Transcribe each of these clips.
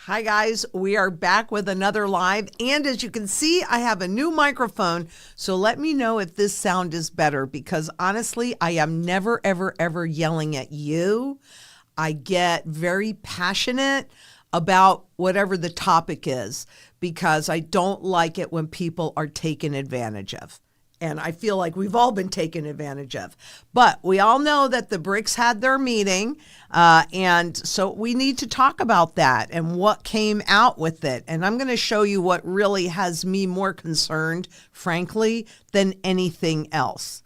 Hi guys, we are back with another live, and as you can see, I have a new microphone, so let me know if this sound is better, because honestly, I am never, ever yelling at you. I get very passionate about whatever the topic is, because I don't like it when people are taken advantage of. And I feel like we've all been taken advantage of. But we all know that the BRICS had their meeting. And so we need to talk about that and what came out with it. And I'm going to show you what really has me more concerned, frankly, than anything else.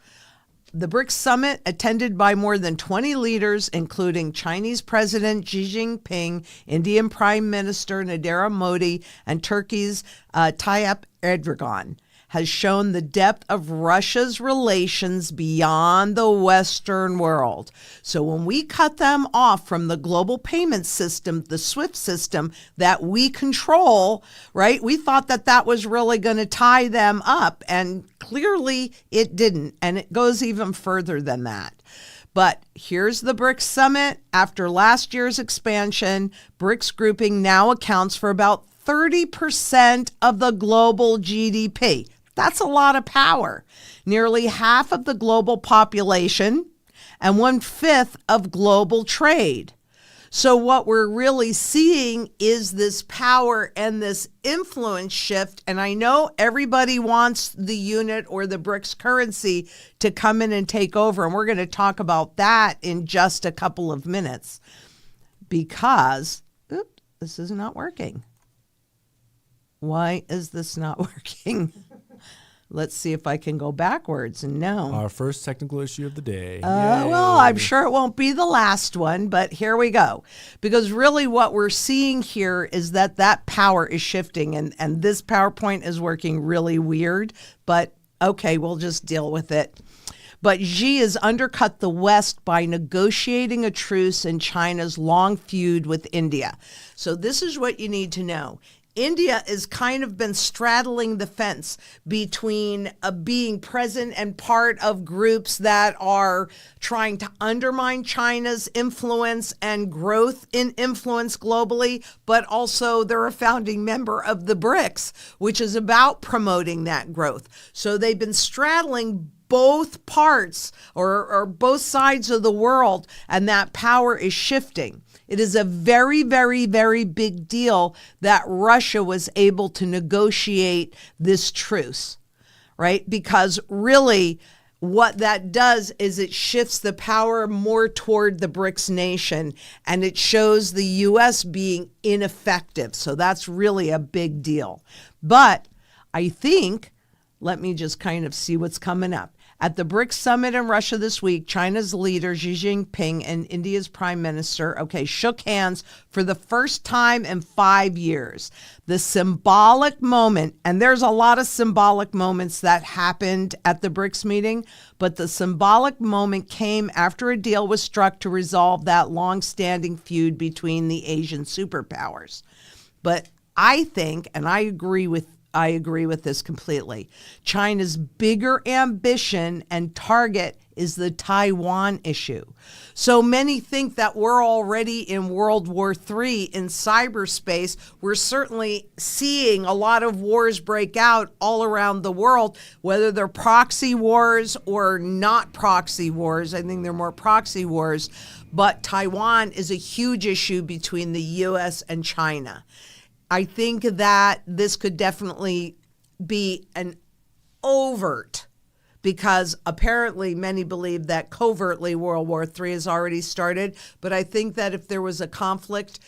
The BRICS summit, attended by more than 20 leaders, including Chinese President Xi Jinping, Indian Prime Minister Narendra Modi, and Turkey's Tayyip Erdogan, has shown the depth of Russia's relations beyond the Western world. So when we cut them off from the global payment system, the SWIFT system that we control, right? We thought that that was really going to tie them up, and clearly it didn't. And it goes even further than that. But here's the BRICS summit. After last year's expansion, BRICS grouping now accounts for about 30% of the global GDP. That's a lot of power. Nearly half of the global population and 1/5 of global trade. So what we're really seeing is this power and this influence shift. And I know everybody wants the unit or the BRICS currency to come in and take over. And we're going to talk about that in just a couple of minutes, because, this is not working. Why is this not working? Let's see if I can go backwards. No. Our first technical issue of the day. Well, I'm sure it won't be the last one, but here we go. Because really what we're seeing here is that power is shifting, and this PowerPoint is working really weird, but okay, we'll just deal with it. But Xi has undercut the West by negotiating a truce in China's long feud with India. So this is what you need to know. India has kind of been straddling the fence between being present and part of groups that are trying to undermine China's influence and growth in influence globally, but also they're a founding member of the BRICS, which is about promoting that growth. So they've been straddling both parts or both sides of the world, and that power is shifting. It is a very, very big deal that Russia was able to negotiate this truce, right? Because really what that does is it shifts the power more toward the BRICS nation, and it shows the U.S. being ineffective. So that's really a big deal. But I think, let me just kind of see what's coming up. At the BRICS summit in Russia this week, China's leader Xi Jinping and India's prime minister, shook hands for the first time in 5 years. The symbolic moment, and there's a lot of symbolic moments that happened at the BRICS meeting, but the symbolic moment came after a deal was struck to resolve that long-standing feud between the Asian superpowers. But I think, and I agree with this completely, China's bigger ambition and target is the Taiwan issue. So many think that we're already in World War III in cyberspace. We're certainly seeing a lot of wars break out all around the world, whether they're proxy wars or not proxy wars. I think they're more proxy wars. But Taiwan is a huge issue between the U.S. and China. I think that this could definitely be an overt, because apparently many believe that covertly World War III has already started. But I think that if there was a conflict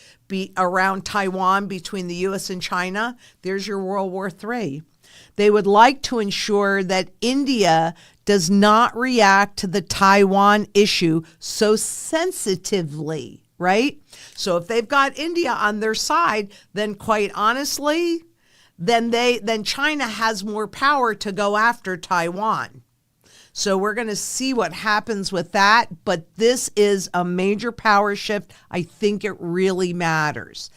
around Taiwan between the U.S. and China, there's your World War III. They would like to ensure that India does not react to the Taiwan issue so sensitively, right? So if they've got India on their side, then quite honestly, then China has more power to go after Taiwan. So we're going to see what happens with that. But this is a major power shift. I think it really matters.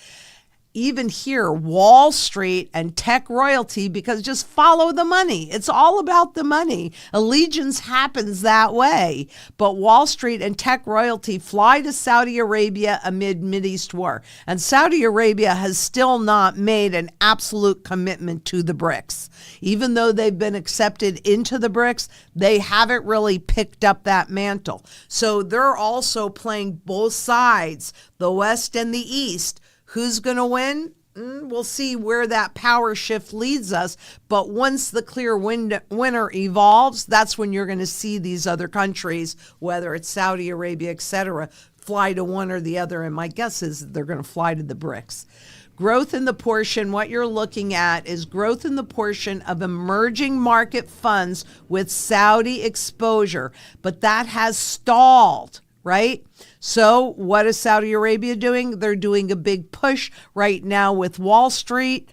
even here, Wall Street and tech royalty, because just follow the money. It's all about the money. Allegiance happens that way. But Wall Street and tech royalty fly to Saudi Arabia amid Mideast war. And Saudi Arabia has still not made an absolute commitment to the BRICS. Even though they've been accepted into the BRICS, they haven't really picked up that mantle. So they're also playing both sides, the West and the East. Who's going to win? We'll see where that power shift leads us. But once the clear winner evolves, that's when you're going to see these other countries, whether it's Saudi Arabia, etc., fly to one or the other. And my guess is they're going to fly to the BRICS. Growth in the portion, what you're looking at is growth in the portion of emerging market funds with Saudi exposure. But that has stalled, right? So what is Saudi Arabia doing? They're doing a big push right now with Wall Street,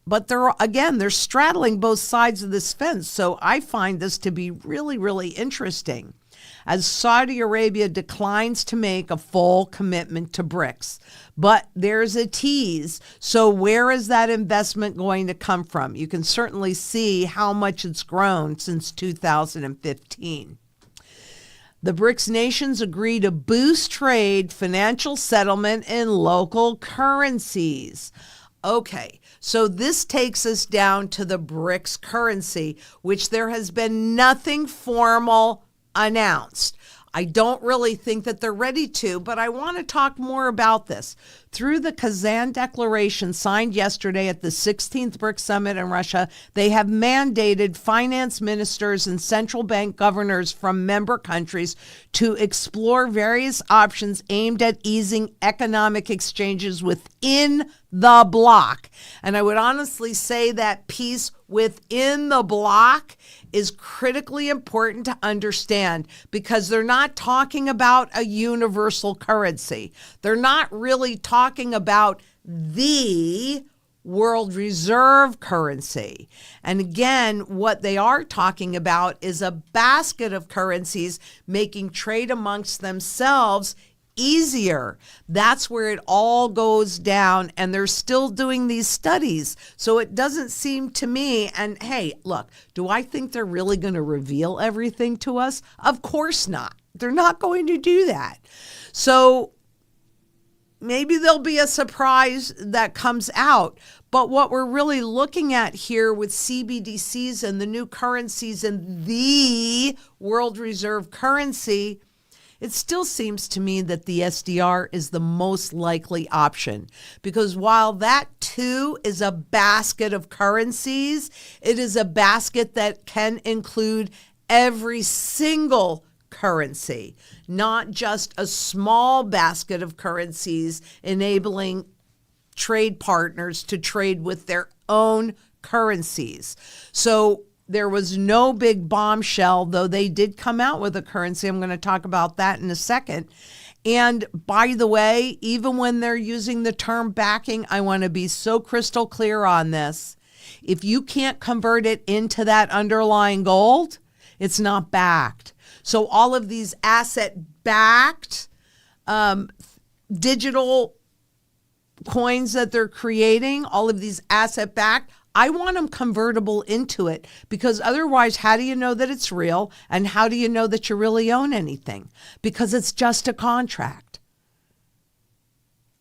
but they're straddling both sides of this fence. So I find this to be really, really interesting as Saudi Arabia declines to make a full commitment to BRICS. But there's a tease. So where is that investment going to come from? You can certainly see how much it's grown since 2015. The BRICS nations agree to boost trade, financial settlement in local currencies. Okay, so this takes us down to the BRICS currency, which there has been nothing formal announced. I don't really think that they're ready to, but I want to talk more about this. Through the Kazan Declaration signed yesterday at the 16th BRICS Summit in Russia, they have mandated finance ministers and central bank governors from member countries to explore various options aimed at easing economic exchanges within the bloc. And I would honestly say that piece within the bloc is critically important to understand, because they're not talking about a universal currency. They're not really talking about the world reserve currency. And again, what they are talking about is a basket of currencies making trade amongst themselves easier. That's where it all goes down, and they're still doing these studies. So it doesn't seem to me, and hey, look, do I think they're really going to reveal everything to us? Of course not. They're not going to do that. So maybe there'll be a surprise that comes out. But what we're really looking at here with CBDCs and the new currencies and the world reserve currency, it still seems to me that the SDR is the most likely option, because while that too is a basket of currencies, it is a basket that can include every single currency, not just a small basket of currencies enabling trade partners to trade with their own currencies. So there was no big bombshell, though they did come out with a currency. I'm going to talk about that in a second. And by the way, even when they're using the term backing, I want to be so crystal clear on this. If you can't convert it into that underlying gold, it's not backed. So all of these asset-backed digital coins that they're creating, all of these asset-backed, I want them convertible into it, because otherwise, how do you know that it's real? And how do you know that you really own anything? Because it's just a contract.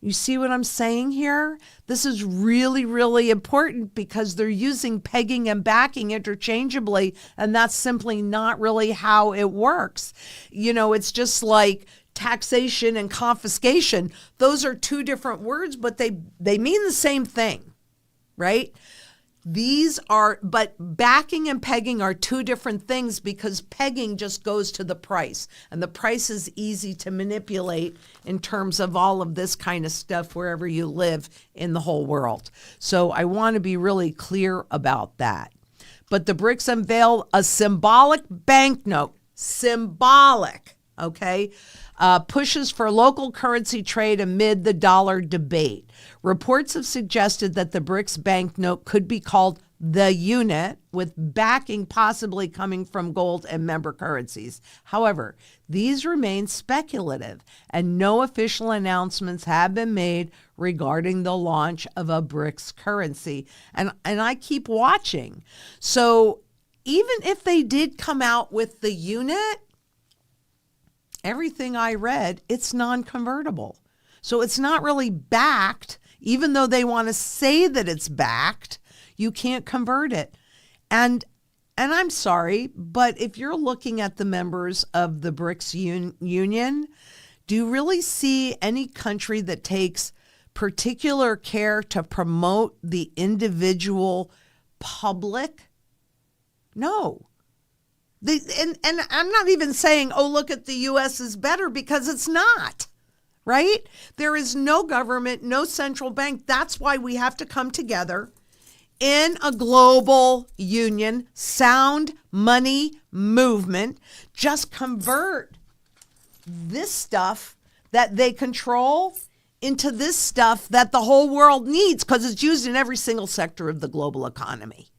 You see what I'm saying here? This is really, really important, because they're using pegging and backing interchangeably, and that's simply not really how it works. You know, it's just like taxation and confiscation. Those are two different words, but they mean the same thing, right? But backing and pegging are two different things, because pegging just goes to the price, and the price is easy to manipulate in terms of all of this kind of stuff wherever you live in the whole world. So I want to be really clear about that. But the BRICS unveiled a symbolic banknote, okay, pushes for local currency trade amid the dollar debate. Reports have suggested that the BRICS banknote could be called the unit, with backing possibly coming from gold and member currencies. However, these remain speculative, and no official announcements have been made regarding the launch of a BRICS currency. And I keep watching. So even if they did come out with the unit, everything I read, it's non-convertible. So it's not really backed, even though they want to say that it's backed. You can't convert it. And I'm sorry, but if you're looking at the members of the BRICS union, do you really see any country that takes particular care to promote the individual public? No. And I'm not even saying, oh, look at the U.S. is better, because it's not, right? There is no government, no central bank. That's why we have to come together in a global union, sound money movement. Just convert this stuff that they control into this stuff that the whole world needs, because it's used in every single sector of the global economy,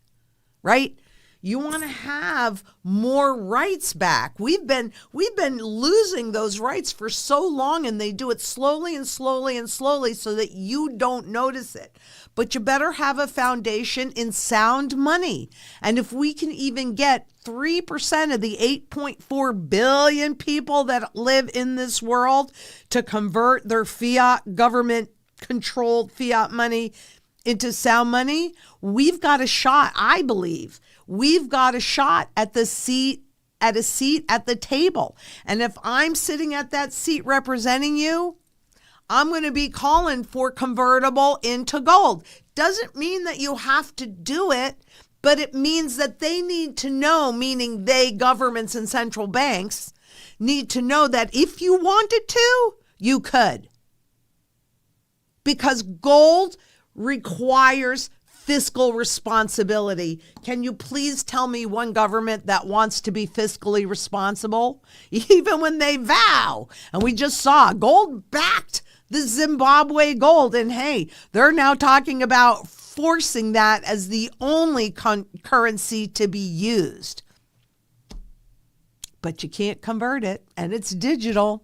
right? You want to have more rights back. We've been losing those rights for so long, and they do it slowly and slowly and slowly so that you don't notice it. But you better have a foundation in sound money. And if we can even get 3% of the 8.4 billion people that live in this world to convert their fiat, government-controlled fiat money into sound money, we've got a shot, I believe. We've got a shot at a seat at the table. And if I'm sitting at that seat representing you, I'm going to be calling for convertible into gold. Doesn't mean that you have to do it, but it means that they need to know, meaning they, governments and central banks, need to know that if you wanted to, you could. Because gold requires fiscal responsibility. Can you please tell me one government that wants to be fiscally responsible? Even when they vow. And we just saw gold backed the Zimbabwe gold. And hey, they're now talking about forcing that as the only currency to be used. But you can't convert it, and it's digital.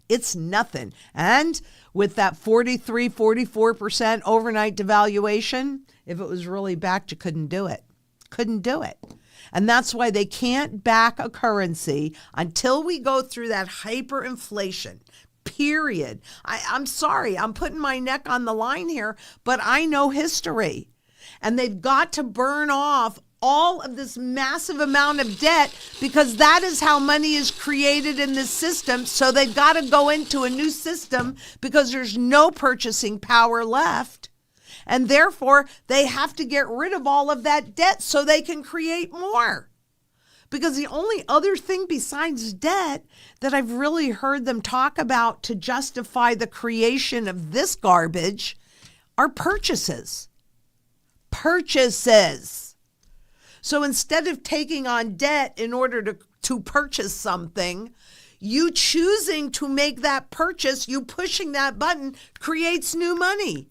It's nothing. And with that 44% overnight devaluation, if it was really backed, you couldn't do it. Couldn't do it. And that's why they can't back a currency until we go through that hyperinflation, period. I'm sorry, I'm putting my neck on the line here, but I know history. And they've got to burn off all of this massive amount of debt, because that is how money is created in this system. So they've got to go into a new system because there's no purchasing power left. And therefore, they have to get rid of all of that debt so they can create more. Because the only other thing besides debt that I've really heard them talk about to justify the creation of this garbage are purchases. Purchases. So instead of taking on debt in order to purchase something, you choosing to make that purchase, you pushing that button, creates new money.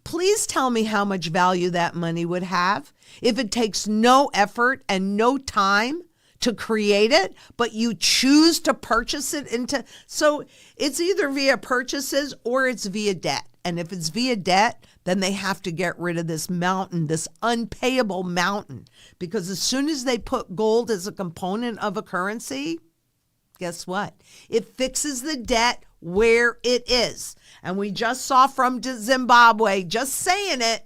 Please tell me how much value that money would have if it takes no effort and no time to create it, but you choose to purchase it into. So it's either via purchases or it's via debt. And if it's via debt, then they have to get rid of this mountain, this unpayable mountain. Because as soon as they put gold as a component of a currency, guess what? It fixes the debt where it is. And we just saw from Zimbabwe, just saying it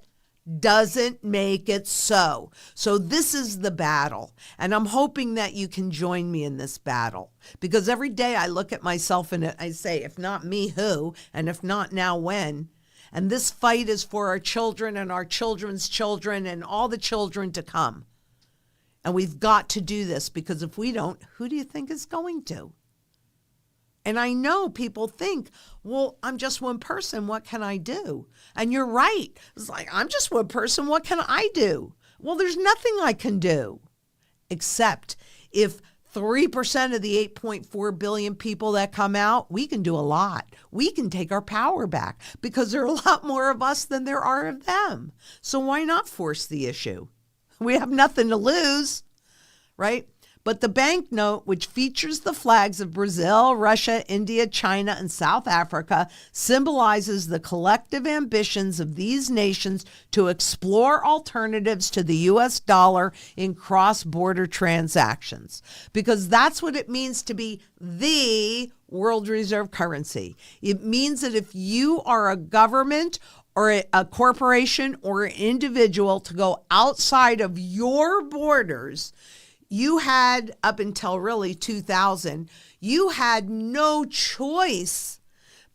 doesn't make it so. So this is the battle. And I'm hoping that you can join me in this battle. Because every day I look at myself and I say, if not me, who? And if not now, when? And this fight is for our children and our children's children and all the children to come. And we've got to do this, because if we don't, who do you think is going to? And I know people think, well, I'm just one person. What can I do? And you're right. It's like, I'm just one person. What can I do? Well, there's nothing I can do, except if 3% of the 8.4 billion people that come out, we can do a lot. We can take our power back, because there are a lot more of us than there are of them. So why not force the issue? We have nothing to lose, right? But the banknote, which features the flags of Brazil, Russia, India, China, and South Africa, symbolizes the collective ambitions of these nations to explore alternatives to the US dollar in cross-border transactions. Because that's what it means to be the world reserve currency. It means that if you are a government or a corporation or an individual to go outside of your borders, you had, up until really 2000, you had no choice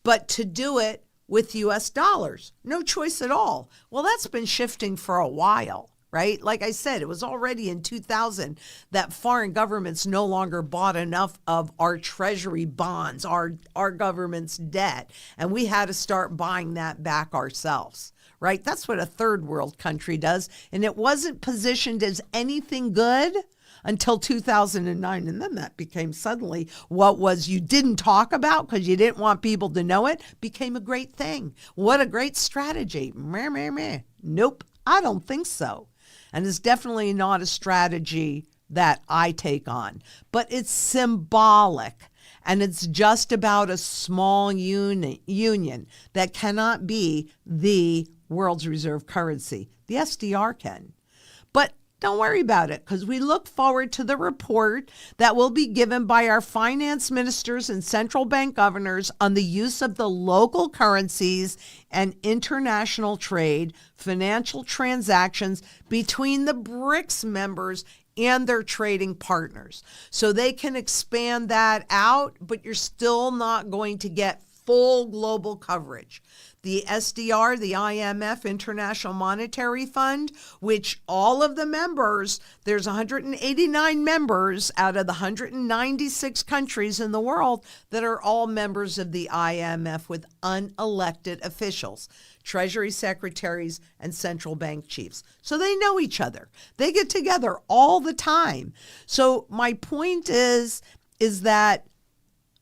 but to do it with US dollars. No choice at all. Well, that's been shifting for a while, right? Like I said, it was already in 2000 that foreign governments no longer bought enough of our treasury bonds, our government's debt, and we had to start buying that back ourselves. Right? That's what a third world country does. And it wasn't positioned as anything good until 2009. And then that became suddenly what was you didn't talk about because you didn't want people to know it became a great thing. What a great strategy. Meh, meh, meh. Nope, I don't think so. And it's definitely not a strategy that I take on, but it's symbolic. And it's just about a small union that cannot be the world's reserve currency. The SDR can. But don't worry about it because we look forward to the report that will be given by our finance ministers and central bank governors on the use of the local currencies and international trade, financial transactions between the BRICS members and their trading partners. So they can expand that out, but you're still not going to get full global coverage. The SDR, the IMF, International Monetary Fund, which all of the members, there's 189 members out of the 196 countries in the world that are all members of the IMF with unelected officials, treasury secretaries, and central bank chiefs. So they know each other. They get together all the time. So my point is that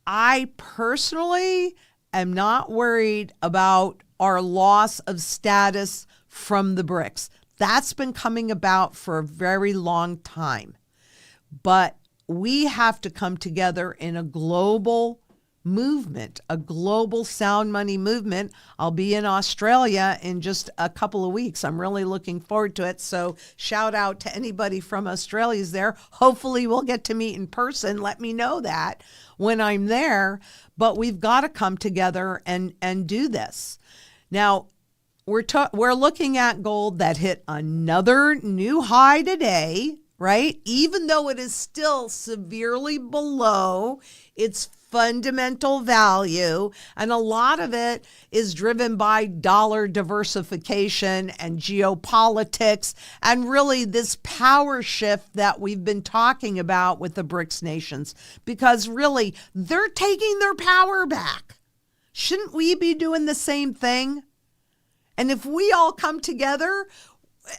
I personally am not worried about our loss of status from the BRICS. That's been coming about for a very long time. But we have to come together in a global movement, a global sound money movement. I'll be in Australia in just a couple of weeks. I'm really looking forward to it. So shout out to anybody from Australia's there. Hopefully we'll get to meet in person. Let me know that when I'm there. But we've got to come together and do this. Now, we're looking at gold that hit another new high today, right? Even though it is still severely below its fundamental value. And a lot of it is driven by dollar diversification and geopolitics and really this power shift that we've been talking about with the BRICS nations, because really they're taking their power back. Shouldn't we be doing the same thing? And if we all come together,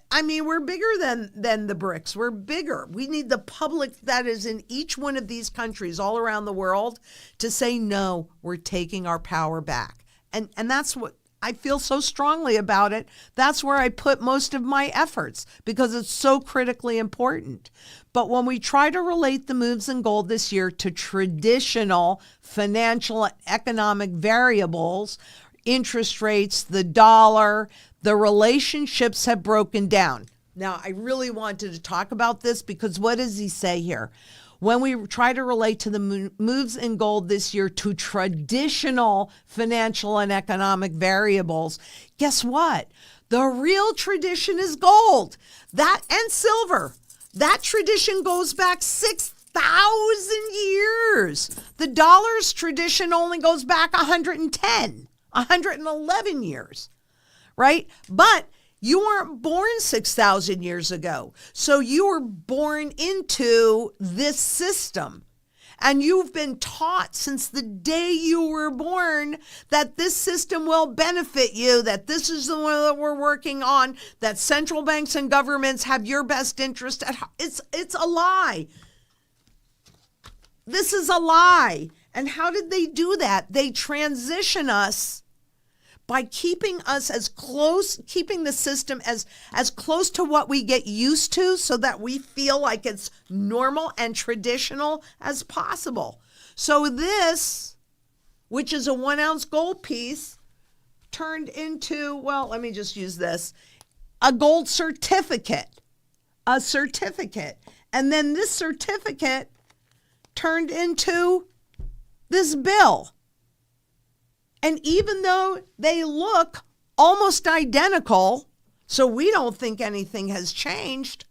I mean, we're bigger than the BRICS. We're bigger. We need the public that is in each one of these countries all around the world to say, no, we're taking our power back. And that's what I feel so strongly about it. That's where I put most of my efforts because it's so critically important. But when we try to relate the moves in gold this year to traditional financial and economic variables, interest rates, the dollar, the relationships have broken down. Now, I really wanted to talk about this because what does he say here? When we try to relate to the moves in gold this year to traditional financial and economic variables, guess what? The real tradition is gold, that and silver. That tradition goes back 6,000 years. The dollar's tradition only goes back 111 years. Right? But you weren't born 6,000 years ago. So you were born into this system. And you've been taught since the day you were born that this system will benefit you, that this is the one that we're working on, that central banks and governments have your best interest at heart. It's a lie. This is a lie. And how did they do that? They transition us by keeping the system as close to what we get used to so that we feel like it's normal and traditional as possible. So this, which is a 1 ounce gold piece, turned into, well, let me just use this, a gold certificate, And then this certificate turned into this bill. And even though they look almost identical, so we don't think anything has changed,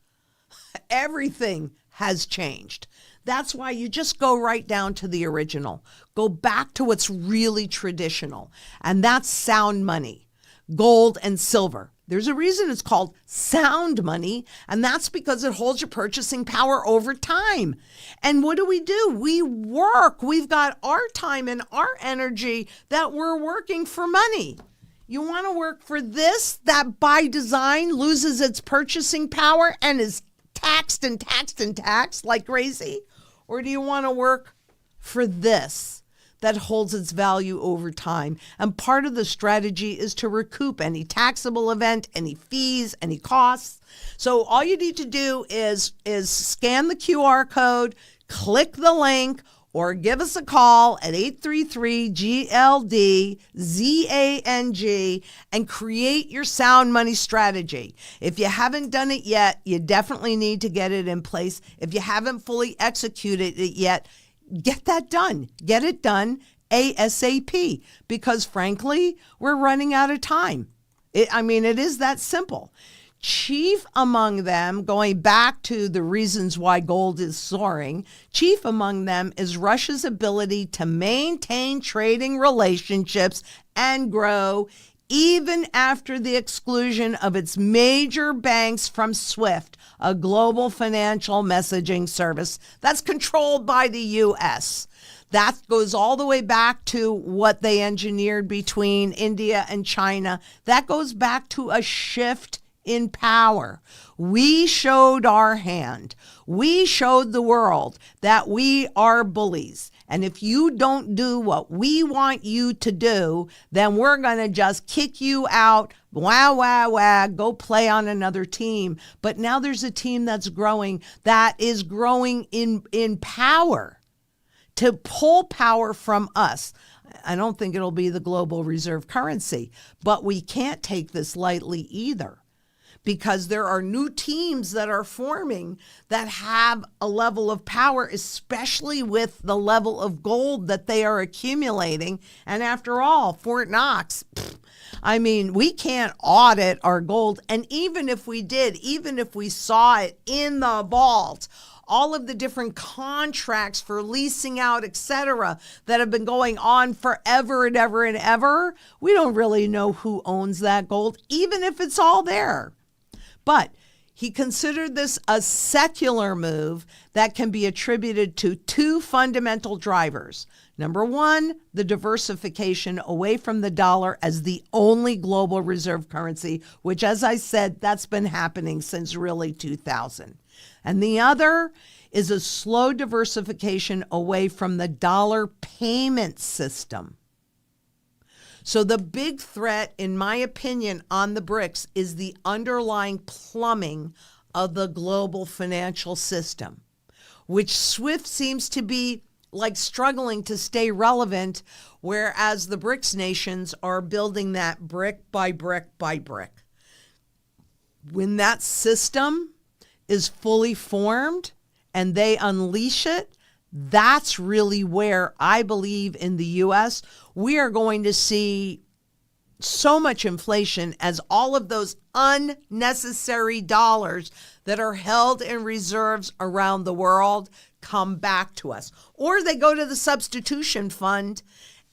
everything has changed. That's why you just go right down to the original. Go back to what's really traditional. And that's sound money, gold and silver. There's a reason it's called sound money, and that's because it holds your purchasing power over time. And what do? We work. We've got our time and our energy that we're working for money. You want to work for this that by design loses its purchasing power and is taxed and taxed and taxed like crazy? Or do you want to work for this that holds its value over time? And part of the strategy is to recoup any taxable event, any fees, any costs. So all you need to do is scan the QR code, click the link, or give us a call at 833-GLD-ZANG and create your sound money strategy. If you haven't done it yet, you definitely need to get it in place. If you haven't fully executed it yet, get that done. Get it done ASAP, because frankly, we're running out of time. It is that simple. Chief among them, going back to the reasons why gold is soaring, chief among them is Russia's ability to maintain trading relationships and grow even after the exclusion of its major banks from SWIFT, a global financial messaging service that's controlled by the U.S. That goes all the way back to what they engineered between India and China. That goes back to a shift in power. We showed our hand. We showed the world that we are bullies. And if you don't do what we want you to do, then we're going to just kick you out. Wah, go play on another team. But now there's a team that is growing in power to pull power from us. I don't think it'll be the global reserve currency, but we can't take this lightly either, because there are new teams that are forming that have a level of power, especially with the level of gold that they are accumulating. And after all, Fort Knox, we can't audit our gold. And even if we did, even if we saw it in the vault, all of the different contracts for leasing out, etc., that have been going on forever and ever and ever, we don't really know who owns that gold, even if it's all there. But he considered this a secular move that can be attributed to two fundamental drivers. Number one, the diversification away from the dollar as the only global reserve currency, which, as I said, that's been happening since really 2000. And the other is a slow diversification away from the dollar payment system. So the big threat, in my opinion, on the BRICS is the underlying plumbing of the global financial system, which SWIFT seems to be struggling to stay relevant, whereas the BRICS nations are building that brick by brick by brick. When that system is fully formed and they unleash it, that's really where I believe in the U.S. we are going to see so much inflation as all of those unnecessary dollars that are held in reserves around the world come back to us. Or they go to the substitution fund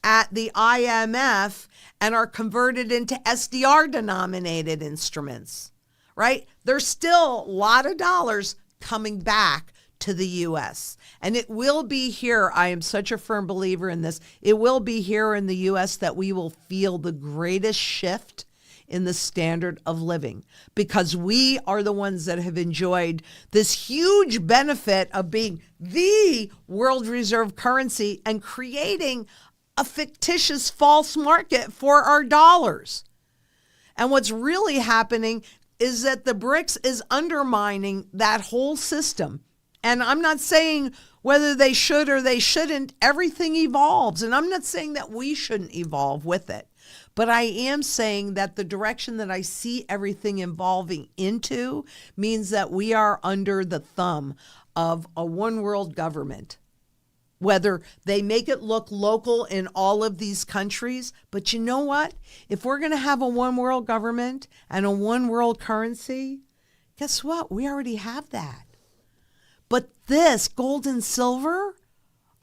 at the IMF and are converted into SDR denominated instruments, right? There's still a lot of dollars coming back to the U.S. And it will be here. I am such a firm believer in this. It will be here in the U.S. that we will feel the greatest shift in the standard of living, because we are the ones that have enjoyed this huge benefit of being the world reserve currency and creating a fictitious false market for our dollars. And what's really happening is that the BRICS is undermining that whole system. And I'm not saying whether they should or they shouldn't. Everything evolves. And I'm not saying that we shouldn't evolve with it. But I am saying that the direction that I see everything evolving into means that we are under the thumb of a one world government. Whether they make it look local in all of these countries. But you know what? If we're going to have a one world government and a one world currency, guess what? We already have that. But this gold and silver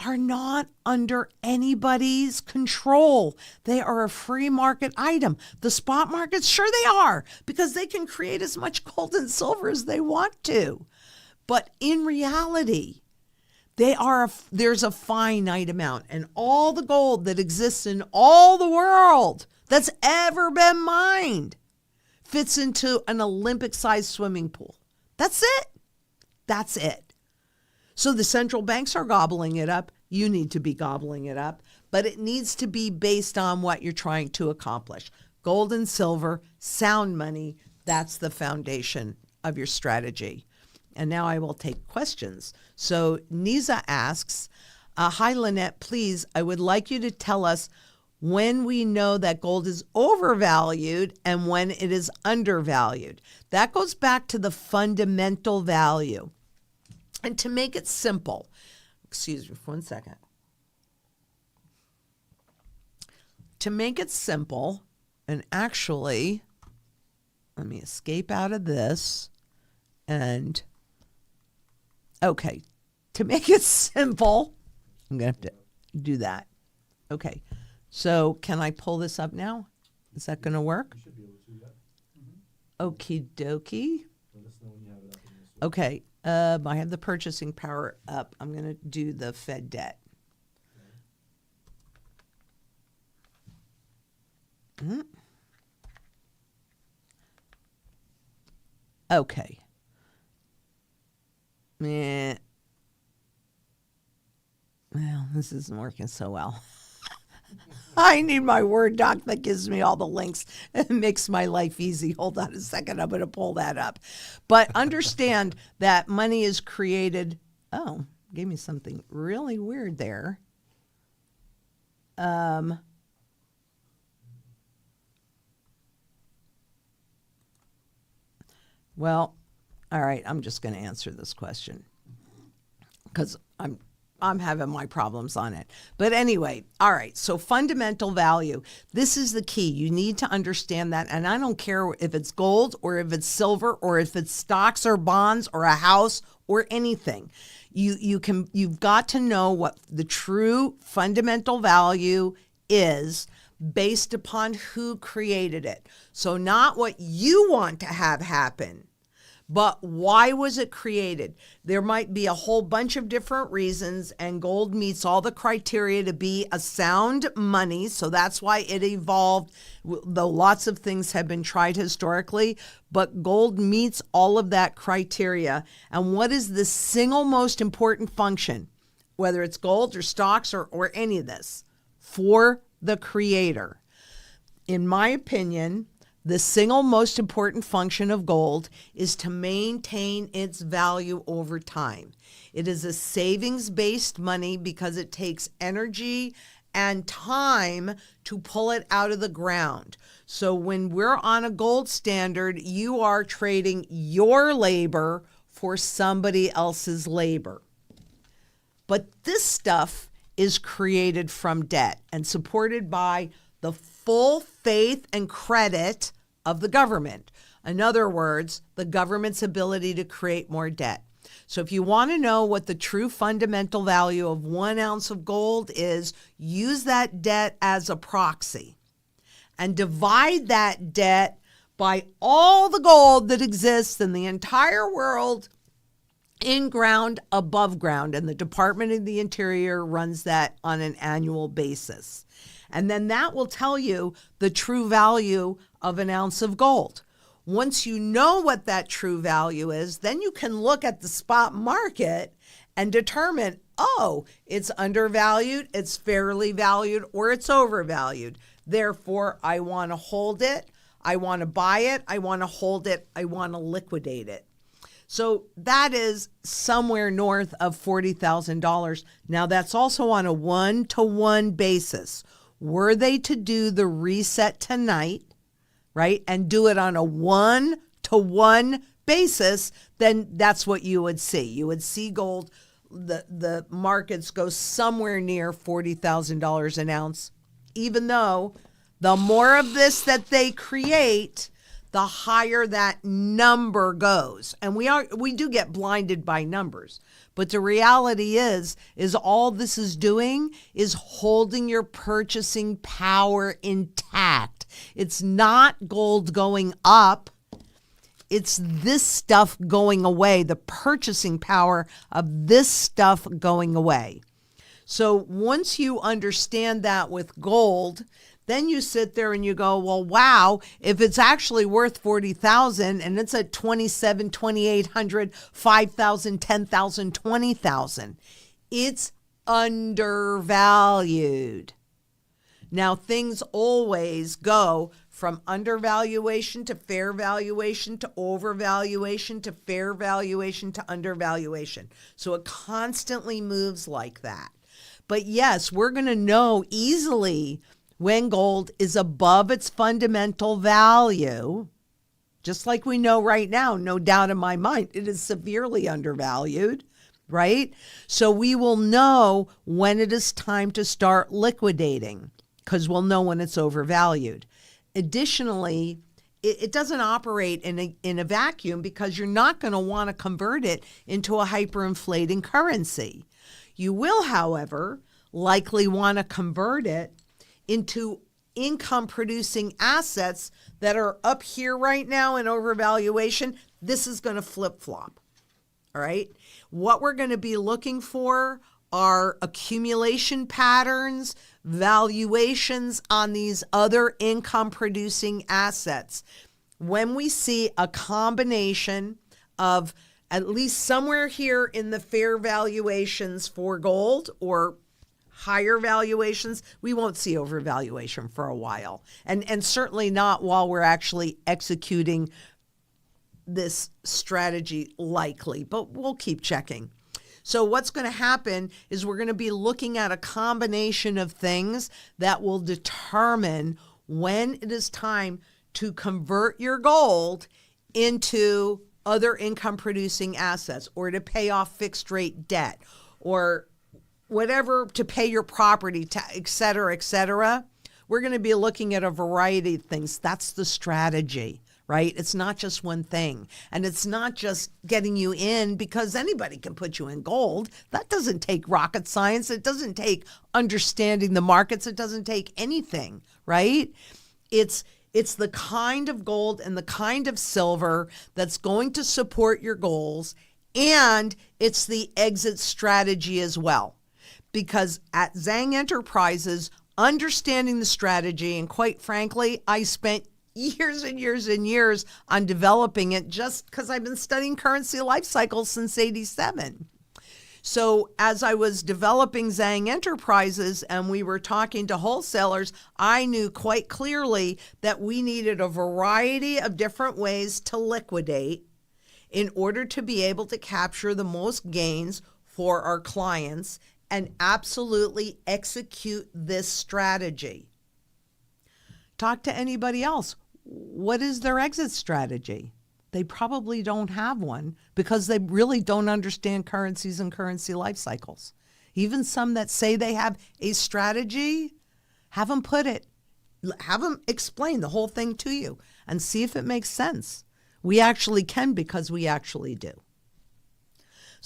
are not under anybody's control. They are a free market item. The spot markets, sure they are, because they can create as much gold and silver as they want to. But in reality, there's a finite amount, and all the gold that exists in all the world that's ever been mined fits into an Olympic-sized swimming pool. That's it. That's it. So the central banks are gobbling it up. You need to be gobbling it up, but it needs to be based on what you're trying to accomplish. Gold and silver, sound money, that's the foundation of your strategy. And now I will take questions. So Nisa asks, hi, Lynette, please, I would like you to tell us when we know that gold is overvalued and when it is undervalued. That goes back to the fundamental value. And to make it simple, excuse me for 1 second. To make it simple, and actually, let me escape out of this and okay, to make it simple, I'm going to have to do that. Okay, so can I pull this up now? Is that going to work? You should be able to, yeah. Okie dokie. Let us know when you have it up in this. Okay, I have the purchasing power up. I'm going to do the Fed debt. Okay. Well, this isn't working so well. I need my Word doc that gives me all the links and makes my life easy. Hold on a second. I'm going to pull that up. But understand that money is created. Oh, gave me something really weird there. Well, all right, I'm just going to answer this question because I'm having my problems on it. But anyway, all right, so fundamental value. This is the key. You need to understand that. And I don't care if it's gold or if it's silver or if it's stocks or bonds or a house or anything. You've got to know what the true fundamental value is based upon who created it. So not what you want to have happen, but why was it created? There might be a whole bunch of different reasons, and gold meets all the criteria to be a sound money. So that's why it evolved, though lots of things have been tried historically, but gold meets all of that criteria. And what is the single most important function, whether it's gold or stocks or any of this, for the creator? In my opinion, the single most important function of gold is to maintain its value over time. It is a savings-based money because it takes energy and time to pull it out of the ground. So when we're on a gold standard, you are trading your labor for somebody else's labor. But this stuff is created from debt and supported by the full faith and credit of the government. In other words, the government's ability to create more debt. So if you want to know what the true fundamental value of 1 ounce of gold is, use that debt as a proxy and divide that debt by all the gold that exists in the entire world, in ground, above ground. And the Department of the Interior runs that on an annual basis. And then that will tell you the true value of 1 ounce of gold. Once you know what that true value is, then you can look at the spot market and determine, oh, it's undervalued, it's fairly valued, or it's overvalued. Therefore, I want to hold it, I want to buy it, I want to hold it, I want to liquidate it. So that is somewhere north of $40,000. Now, that's also on a one-to-one basis. Were they to do the reset tonight, right, and do it on a one-to-one basis, then that's what you would see. You would see gold, the markets go somewhere near $40,000 an ounce, even though the more of this that they create, the higher that number goes. And we do get blinded by numbers. But the reality is all this is doing is holding your purchasing power intact. It's not gold going up. It's this stuff going away, the purchasing power of this stuff going away. So once you understand that with gold, then you sit there and you go, well, wow, if it's actually worth 40,000 and it's at 27, 2,800, 5,000, 10,000, 20,000, it's undervalued. Now, things always go from undervaluation to fair valuation to overvaluation to fair valuation to undervaluation. So it constantly moves like that. But yes, we're going to know easily when gold is above its fundamental value, just like we know right now, no doubt in my mind, it is severely undervalued, right? So we will know when it is time to start liquidating because we'll know when it's overvalued. Additionally, it doesn't operate in a vacuum because you're not going to want to convert it into a hyperinflating currency. You will, however, likely want to convert it into income producing assets that are up here right now in overvaluation. This is going to flip flop. All right. What we're going to be looking for are accumulation patterns, valuations on these other income producing assets. When we see a combination of at least somewhere here in the fair valuations for gold or higher valuations, we won't see overvaluation for a while. And certainly not while we're actually executing this strategy likely, but we'll keep checking. So what's going to happen is we're going to be looking at a combination of things that will determine when it is time to convert your gold into other income producing assets or to pay off fixed rate debt or whatever, to pay your property, et cetera, et cetera. We're going to be looking at a variety of things. That's the strategy, right? It's not just one thing. And it's not just getting you in because anybody can put you in gold. That doesn't take rocket science. It doesn't take understanding the markets. It doesn't take anything, right? It's the kind of gold and the kind of silver that's going to support your goals. And it's the exit strategy as well. Because at Zang Enterprises, understanding the strategy, and quite frankly, I spent years and years and years on developing it just because I've been studying currency life cycles since '87. So as I was developing Zang Enterprises and we were talking to wholesalers, I knew quite clearly that we needed a variety of different ways to liquidate in order to be able to capture the most gains for our clients and absolutely execute this strategy. Talk to anybody else. What is their exit strategy? They probably don't have one because they really don't understand currencies and currency life cycles. Even some that say they have a strategy, have them explain the whole thing to you and see if it makes sense. We actually can because we actually do.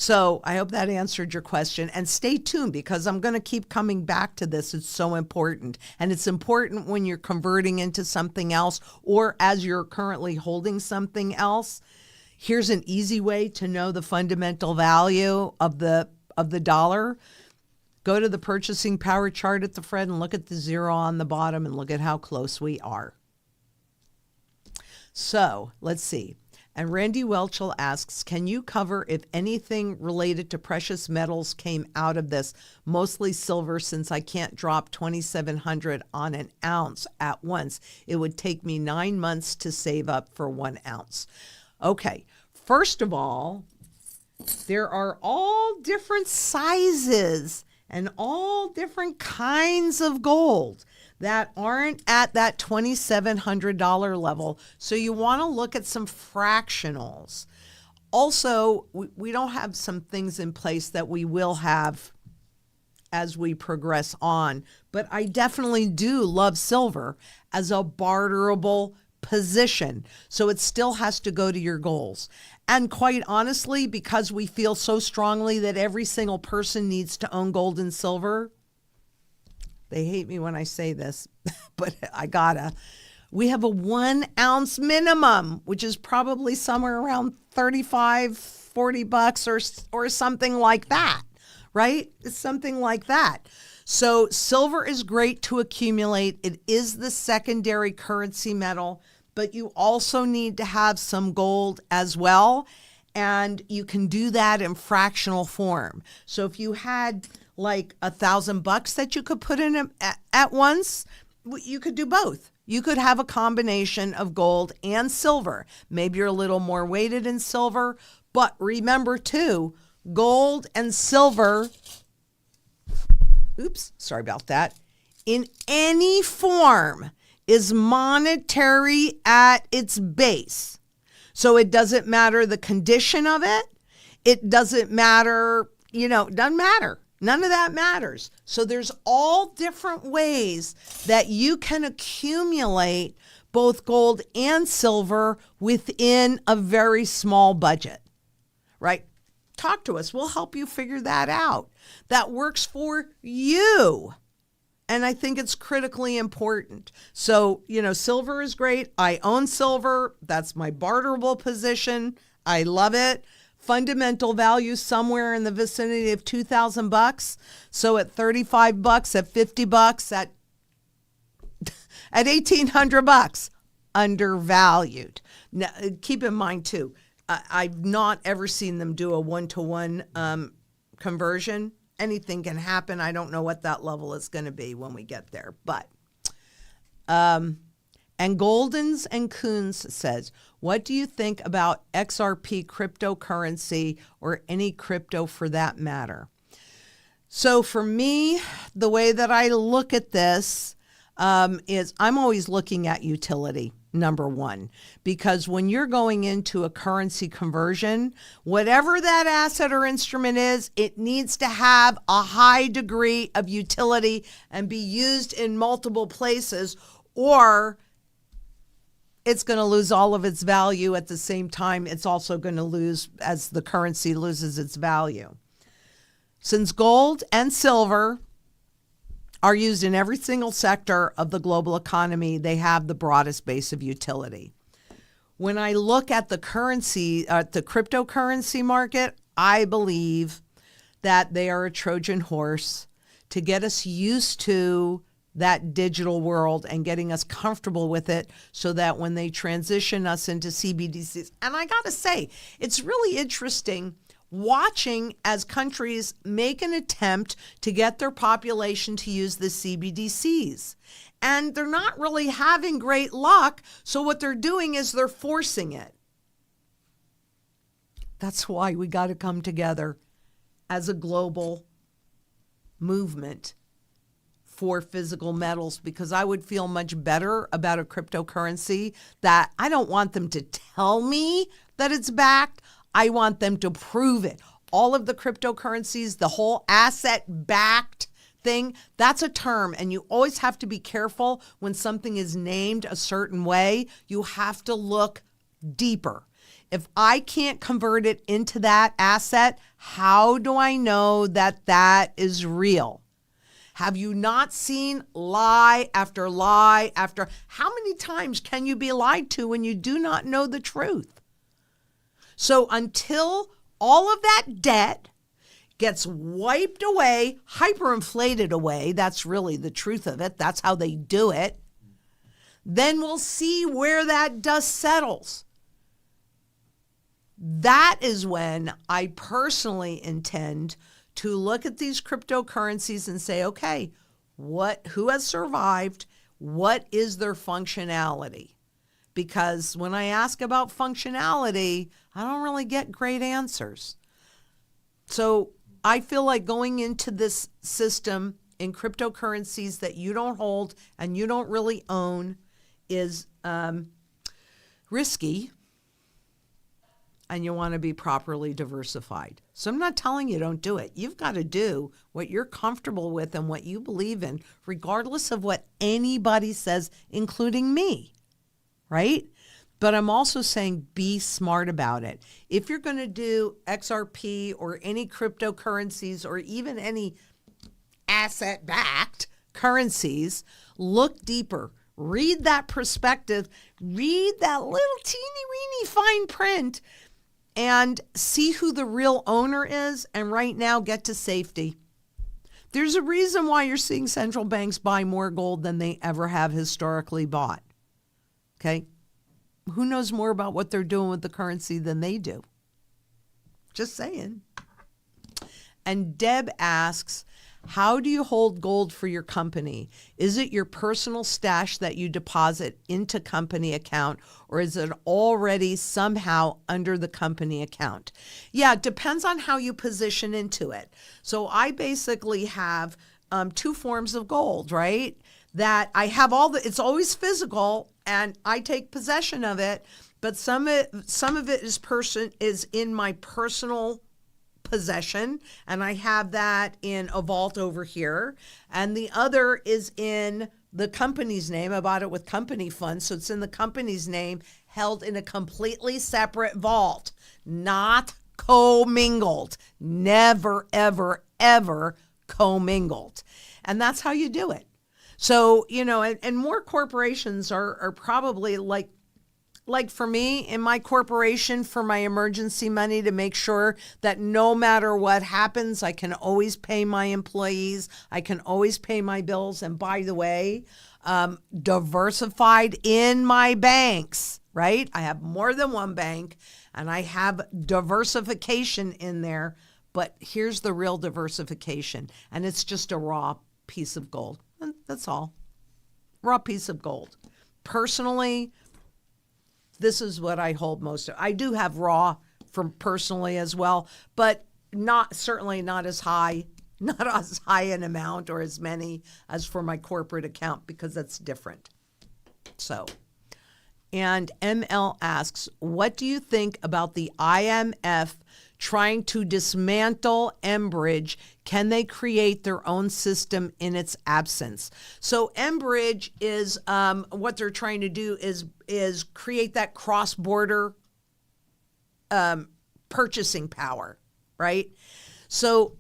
So I hope that answered your question, and stay tuned because I'm going to keep coming back to this. It's so important, and it's important when you're converting into something else or as you're currently holding something else. Here's an easy way to know the fundamental value of the dollar. Go to the purchasing power chart at the front and look at the zero on the bottom and look at how close we are. So let's see. And Randy Welchel asks, can you cover if anything related to precious metals came out of this? Mostly silver, since I can't drop 2,700 on an ounce at once. It would take me 9 months to save up for 1 ounce. Okay, first of all, there are all different sizes and all different kinds of gold that aren't at that $2,700 level. So you want to look at some fractionals. Also, we don't have some things in place that we will have as we progress on. But I definitely do love silver as a barterable position. So it still has to go to your goals. And quite honestly, because we feel so strongly that every single person needs to own gold and silver, they hate me when I say this, but I gotta. We have a 1 ounce minimum, which is probably somewhere around $35-40 or something like that, right? It's something like that. So silver is great to accumulate. It is the secondary currency metal, but you also need to have some gold as well. And you can do that in fractional form. So if you had like $1,000 that you could put in at once, you could do both. You could have a combination of gold and silver. Maybe you're a little more weighted in silver, but remember too, gold and silver, sorry about that, in any form is monetary at its base. So it doesn't matter the condition of it. It doesn't matter, it doesn't matter. None of that matters. So there's all different ways that you can accumulate both gold and silver within a very small budget, right? Talk to us. We'll help you figure that out. That works for you. And I think it's critically important. So, silver is great. I own silver. That's my barterable position. I love it. Fundamental value somewhere in the vicinity of $2,000. So at $35, at $50, at $1,800, undervalued. Now, keep in mind too, I've not ever seen them do a 1-to-1 conversion. Anything can happen. I don't know what that level is going to be when we get there, but. And Goldens and Coons says, what do you think about XRP cryptocurrency or any crypto for that matter? So for me, the way that I look at this is I'm always looking at utility, number one, because when you're going into a currency conversion, whatever that asset or instrument is, it needs to have a high degree of utility and be used in multiple places, or it's going to lose all of its value at the same time. It's also going to lose as the currency loses its value. Since gold and silver are used in every single sector of the global economy, they have the broadest base of utility. When I look at the currency, the cryptocurrency market, I believe that they are a Trojan horse to get us used to that digital world and getting us comfortable with it so that when they transition us into CBDCs, and I got to say, it's really interesting watching as countries make an attempt to get their population to use the CBDCs. And they're not really having great luck. So what they're doing is they're forcing it. That's why we got to come together as a global movement for physical metals, because I would feel much better about a cryptocurrency that I don't want them to tell me that it's backed. I want them to prove it. All of the cryptocurrencies, the whole asset backed thing, that's a term. And you always have to be careful when something is named a certain way. You have to look deeper. If I can't convert it into that asset, how do I know that that is real? Have you not seen lie after lie after? How many times can you be lied to when you do not know the truth? So until all of that debt gets wiped away, hyperinflated away, that's really the truth of it. That's how they do it. Then we'll see where that dust settles. That is when I personally intend to look at these cryptocurrencies and say, okay, who has survived? What is their functionality? Because when I ask about functionality, I don't really get great answers. So I feel like going into this system in cryptocurrencies that you don't hold and you don't really own is risky, and you want to be properly diversified. So I'm not telling you don't do it. You've got to do what you're comfortable with and what you believe in, regardless of what anybody says, including me, right? But I'm also saying be smart about it. If you're going to do XRP or any cryptocurrencies or even any asset-backed currencies, look deeper. Read that perspective. Read that little teeny-weeny fine print and see who the real owner is, and right now get to safety. There's a reason why you're seeing central banks buy more gold than they ever have historically bought. Okay? Who knows more about what they're doing with the currency than they do? Just saying. And Deb asks, how do you hold gold for your company? Is it your personal stash that you deposit into company account, or is it already somehow under the company account? Yeah, it depends on how you position into it. So I basically have two forms of gold, right? That I have it's always physical and I take possession of it, but some of it is in my personal possession, and I have that in a vault over here, and the other is in the company's name. I bought it with company funds, so it's in the company's name, held in a completely separate vault, not commingled. Never, ever, ever commingled. And that's how you do it. So, and more corporations are probably like for me in my corporation, for my emergency money, to make sure that no matter what happens, I can always pay my employees. I can always pay my bills. And by the way, diversified in my banks, right? I have more than one bank and I have diversification in there. But here's the real diversification. And it's just a raw piece of gold. That's all. Raw piece of gold. Personally, this is what I hold most of. I do have raw from personally as well, but certainly not as high an amount or as many as for my corporate account, because that's different. So, and ML asks, what do you think about the IMF trying to dismantle Enbridge? Can they create their own system in its absence? So Enbridge is what they're trying to do is create that cross-border purchasing power, right? So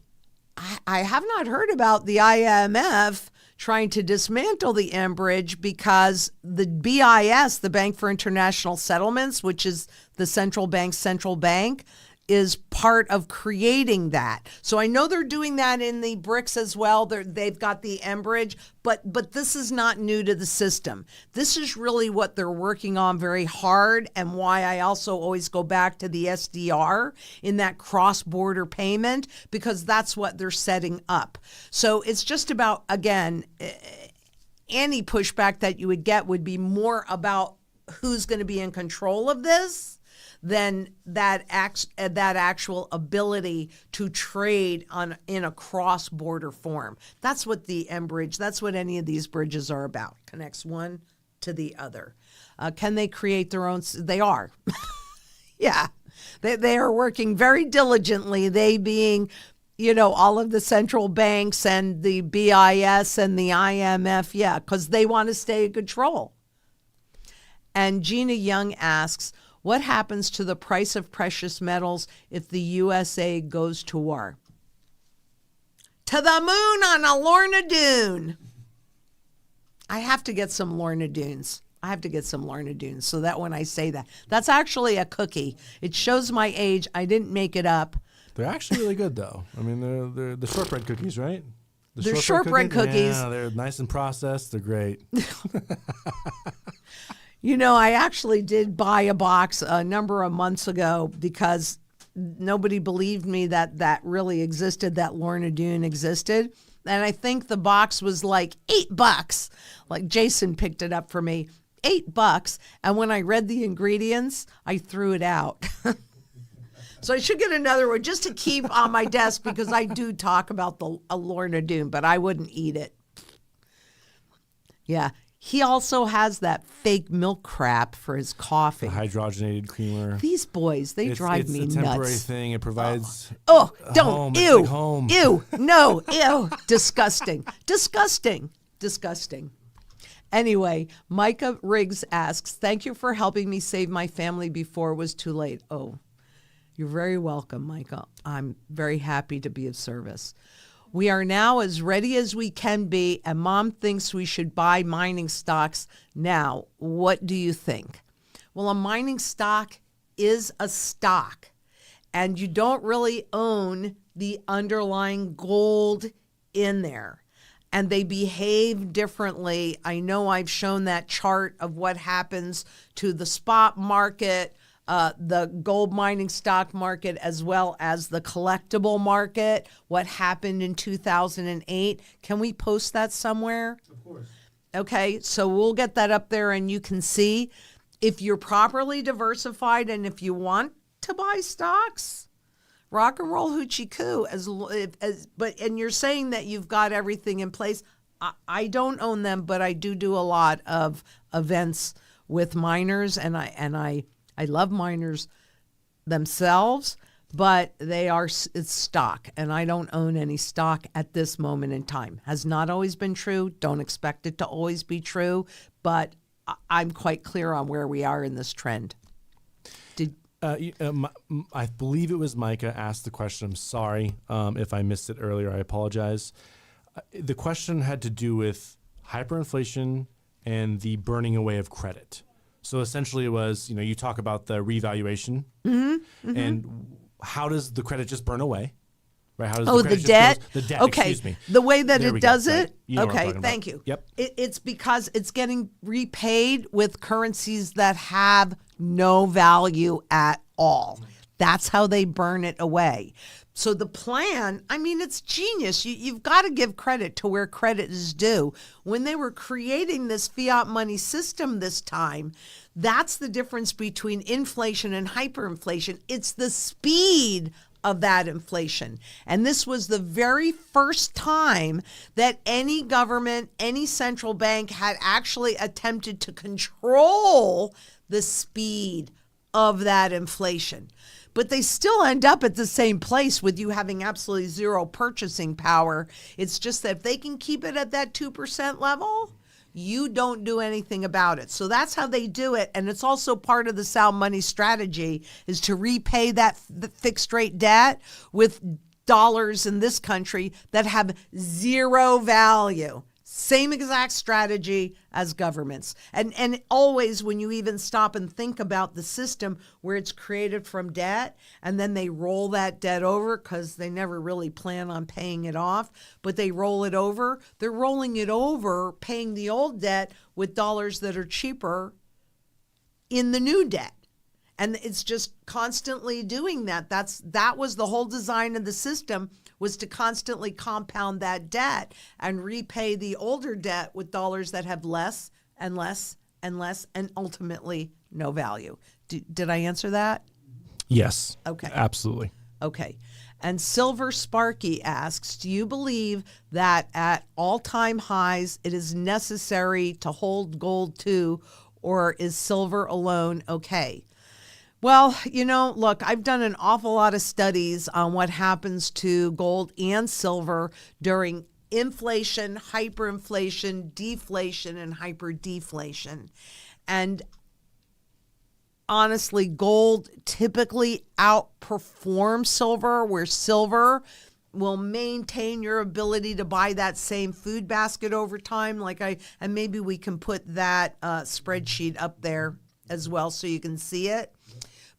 I have not heard about the IMF trying to dismantle the Enbridge, because the BIS, the Bank for International Settlements, which is the central bank's central bank, is part of creating that. So I know they're doing that in the BRICS as well. They've got the Enbridge, but this is not new to the system. This is really what they're working on very hard, and why I also always go back to the SDR in that cross-border payment, because that's what they're setting up. So it's just about, again, any pushback that you would get would be more about who's going to be in control of this than that actual ability to trade in a cross-border form. That's what the Enbridge, that's what any of these bridges are about. Connects one to the other. Can they create their own? They are. Yeah. They are working very diligently, they being, all of the central banks and the BIS and the IMF, yeah, because they want to stay in control. And Gina Young asks, what happens to the price of precious metals if the USA goes to war? To the moon on a Lorna Doone. I have to get some Lorna Doones. So that when I say that, that's actually a cookie. It shows my age. I didn't make it up. They're actually really good, though. I mean, they're the shortbread cookies, right? They're shortbread cookies. Yeah, they're nice and processed. They're great. I actually did buy a box a number of months ago because nobody believed me that really existed, that Lorna Doone existed. And I think the box was like $8. Like Jason picked it up for me, $8. And when I read the ingredients, I threw it out. So I should get another one just to keep on my desk because I do talk about the Lorna Doone, but I wouldn't eat it. Yeah. He also has that fake milk crap for his coffee. The hydrogenated creamer. These boys, they drive me nuts. It's a temporary thing. It provides don't. home. Ew. It's like home. Ew. No. Ew. Disgusting. Disgusting. Disgusting. Anyway, Micah Riggs asks, thank you for helping me save my family before it was too late. Oh, you're very welcome, Micah. I'm very happy to be of service. We are now as ready as we can be, and Mom thinks we should buy mining stocks now. What do you think? Well, a mining stock is a stock, and you don't really own the underlying gold in there, and they behave differently. I know I've shown that chart of what happens to the spot market, the gold mining stock market, as well as the collectible market, what happened in 2008. Can we post that somewhere? Of course. Okay, so we'll get that up there and you can see if you're properly diversified and if you want to buy stocks, rock and roll hoochie coo. And you're saying that you've got everything in place. I don't own them, but I do a lot of events with miners, and I love miners themselves, but it's stock, and I don't own any stock at this moment in time. Has not always been true. Don't expect it to always be true, but I'm quite clear on where we are in this trend. I believe it was Micah asked the question. I'm sorry if I missed it earlier. I apologize. The question had to do with hyperinflation and the burning away of credit. So essentially it was, you talk about the revaluation and how does the credit just burn away? Right? How does the debt? The debt, okay. Excuse me. The way that There it we go. does Right. it? You know what I'm Okay, talking thank about. you. Yep. It's because it's getting repaid with currencies that have no value at all. That's how they burn it away. So the plan, it's genius. You've got to give credit to where credit is due. When they were creating this fiat money system this time, that's the difference between inflation and hyperinflation. It's the speed of that inflation. And this was the very first time that any government, any central bank had actually attempted to control the speed of that inflation. But they still end up at the same place with you having absolutely zero purchasing power. It's just that if they can keep it at that 2% level, you don't do anything about it. So that's how they do it. And it's also part of the sound money strategy is to repay that fixed rate debt with dollars in this country that have zero value. Same exact strategy as governments. And always when you even stop and think about the system where it's created from debt and then they roll that debt over because they never really plan on paying it off, but they roll it over. They're rolling it over, paying the old debt with dollars that are cheaper in the new debt. And it's just constantly doing that. That was the whole design of the system, was to constantly compound that debt and repay the older debt with dollars that have less and less and less and ultimately no value. Did I answer that? Yes. Okay. Absolutely. Okay. And Silver Sparky asks, do you believe that at all-time highs it is necessary to hold gold too, or is silver alone okay? Well, look, I've done an awful lot of studies on what happens to gold and silver during inflation, hyperinflation, deflation, and hyperdeflation. And honestly, gold typically outperforms silver, where silver will maintain your ability to buy that same food basket over time. And maybe we can put that spreadsheet up there as well so you can see it.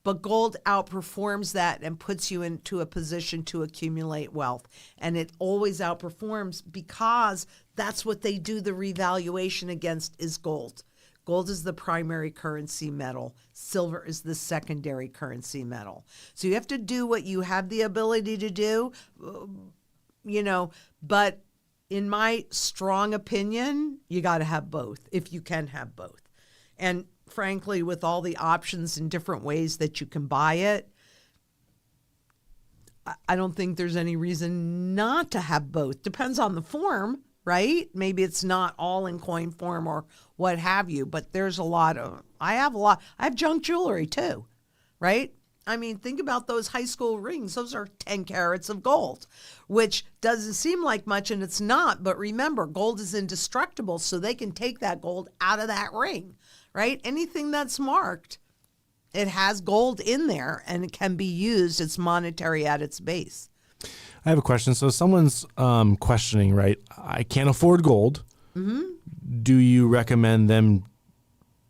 But gold outperforms that and puts you into a position to accumulate wealth. And it always outperforms because that's what they do the revaluation against is gold. Gold is the primary currency metal. Silver is the secondary currency metal. So you have to do what you have the ability to do, but in my strong opinion, you got to have both if you can have both. And frankly, with all the options and different ways that you can buy it, I don't think there's any reason not to have both. Depends on the form, right? Maybe it's not all in coin form or what have you, but there's I have junk jewelry too, right? I mean, think about those high school rings. Those are 10 carats of gold, which doesn't seem like much, and it's not. But remember, gold is indestructible, so they can take that gold out of that ring, right? Anything that's marked, it has gold in there, and it can be used. It's monetary at its base. I have a question. So someone's questioning, right? I can't afford gold. Mm-hmm. Do you recommend them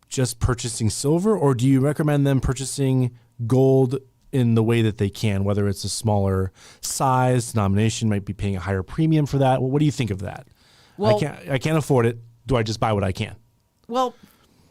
just purchasing silver, or do you recommend them purchasing gold in the way that they can, whether it's a smaller size denomination, might be paying a higher premium for that? Well, what do you think of that? Well, I can't afford it. Do I just buy what I can? Well,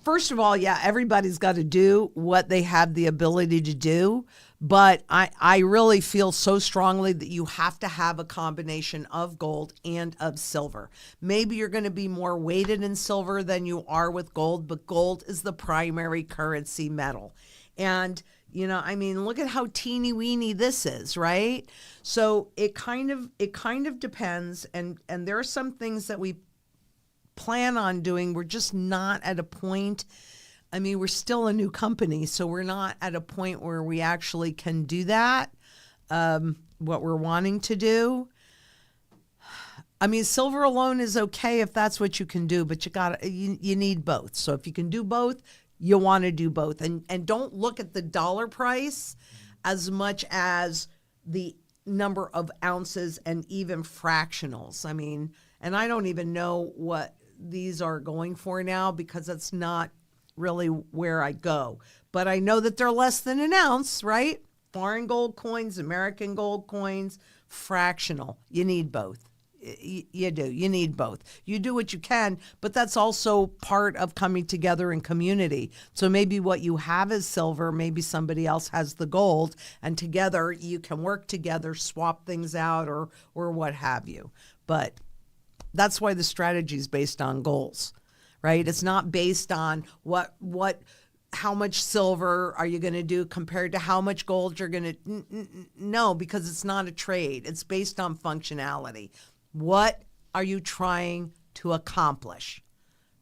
first of all, yeah, everybody's got to do what they have the ability to do. But I really feel so strongly that you have to have a combination of gold and of silver. Maybe you're going to be more weighted in silver than you are with gold, but gold is the primary currency metal. And, look at how teeny weeny this is, right? So it kind of depends. And there are some things that we plan on doing. We're just not at a point. We're still a new company, so we're not at a point where we actually can do that, what we're wanting to do. Silver alone is okay if that's what you can do, but you need both. So if you can do both, you want to do both. And don't look at the dollar price as much as the number of ounces and even fractionals. And I don't even know what these are going for now because that's not really where I go. But I know that they're less than an ounce, right? Foreign gold coins, American gold coins, fractional. You need both. You do. You need both. You do what you can, but that's also part of coming together in community. So maybe what you have is silver, maybe somebody else has the gold, and together you can work together, swap things out or what have you. But that's why the strategy is based on goals, right? It's not based on how much silver are you going to do compared to how much gold you're going to, no, because it's not a trade. It's based on functionality. What are you trying to accomplish,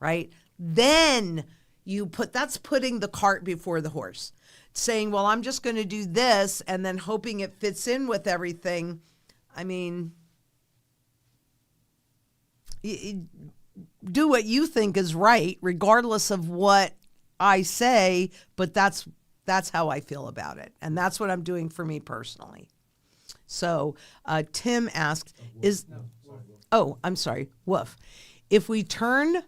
right? Then that's putting the cart before the horse. Saying, well, I'm just going to do this and then hoping it fits in with everything. Do what you think is right, regardless of what I say, but that's how I feel about it. And that's what I'm doing for me personally. So Tim asked, I'm sorry, Woof. If we turn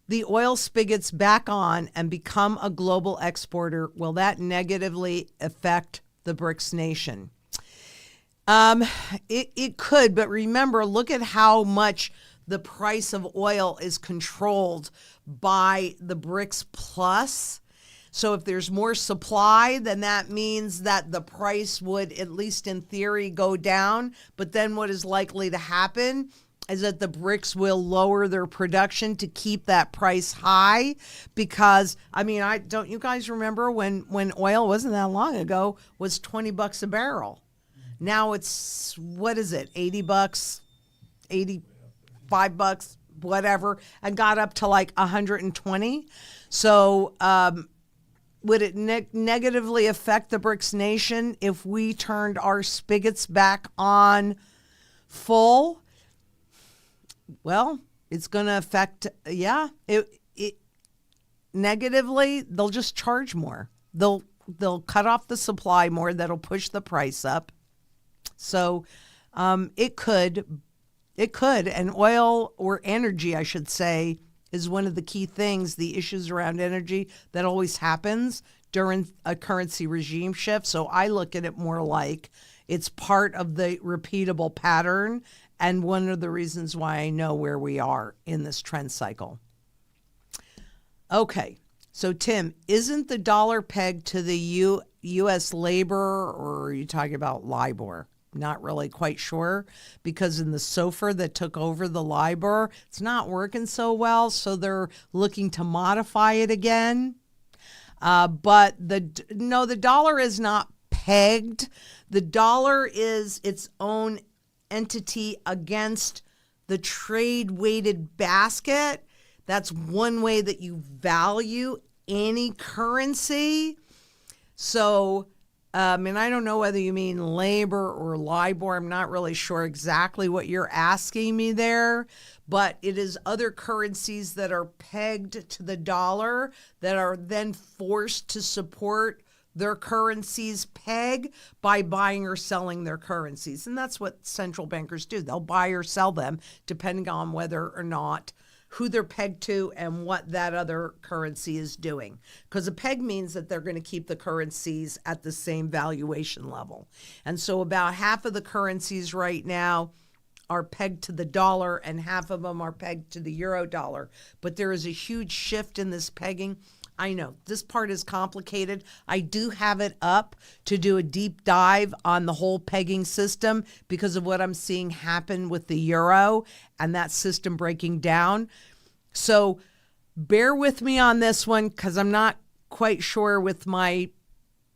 the oil spigots back on and become a global exporter, will that negatively affect the BRICS nation? It could, but remember, look at how much the price of oil is controlled by the BRICS Plus. So if there's more supply, then that means that the price would, at least in theory, go down. But then what is likely to happen is that the BRICS will lower their production to keep that price high because, don't you guys remember when oil, wasn't that long ago, was $20 a barrel? Now it's, what is it, $80, $85, whatever, and got up to like 120. So would it negatively affect the BRICS nation if we turned our spigots back on full? Well, it's going to affect, it negatively. They'll just charge more. They'll cut off the supply more. That'll push the price up. So it could, and oil or energy, I should say, is one of the key things, the issues around energy that always happens during a currency regime shift. So I look at it more like it's part of the repeatable pattern and one of the reasons why I know where we are in this trend cycle. Okay, So, Tim, isn't the dollar pegged to the U.S. labor, or are you talking about LIBOR? Not really quite sure, because in the SOFR that took over the LIBOR, it's not working so well, so they're looking to modify it again. But the dollar is not pegged. The dollar is its own entity against the trade-weighted basket. That's one way that you value any currency. So, and I don't know whether you mean labor or LIBOR. I'm not really sure exactly what you're asking me there, but it is other currencies that are pegged to the dollar that are then forced to support their currency's peg by buying or selling their currencies. And that's what central bankers do. They'll buy or sell them depending on whether or not who they're pegged to and what that other currency is doing. Because a peg means that they're going to keep the currencies at the same valuation level. And so about half of the currencies right now are pegged to the dollar and half of them are pegged to the euro dollar. But there is a huge shift in this pegging. I know this part is complicated. I do have it up to do a deep dive on the whole pegging system because of what I'm seeing happen with the euro and that system breaking down. So bear with me on this one because I'm not quite sure with my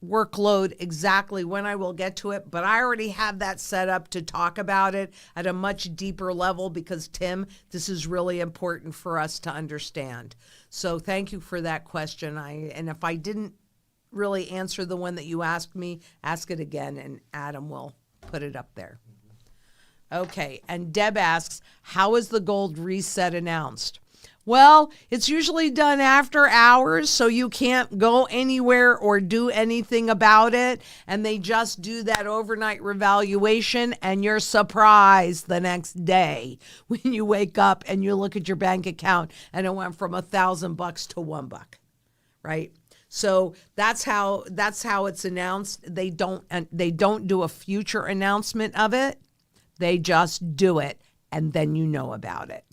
workload exactly when I will get to it, but I already have that set up to talk about it at a much deeper level because, Tim, this is really important for us to understand. So thank you for that question. And if I didn't really answer the one that you asked me, ask it again and Adam will put it up there. Okay, and Deb asks, how is the gold reset announced? Well, it's usually done after hours, so you can't go anywhere or do anything about it. And they just do that overnight revaluation, and you're surprised the next day when you wake up and you look at your bank account and it went from $1,000 to $1, right? So that's how it's announced. They don't do a future announcement of it. They just do it, and then you know about it.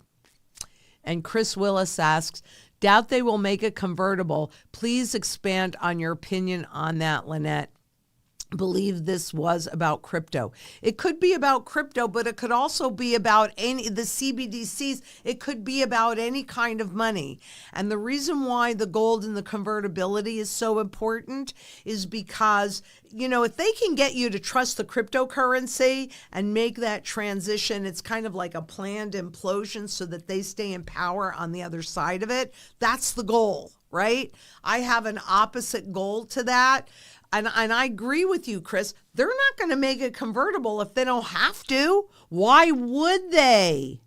And Chris Willis asks, doubt they will make it convertible. Please expand on your opinion on that, Lynette. Believe this was about crypto. It could be about crypto, but it could also be about the CBDCs. It could be about any kind of money. And the reason why the gold and the convertibility is so important is because, if they can get you to trust the cryptocurrency and make that transition, it's kind of like a planned implosion so that they stay in power on the other side of it. That's the goal, right? I have an opposite goal to that. And I agree with you, Chris. They're not going to make it convertible if they don't have to. Why would they?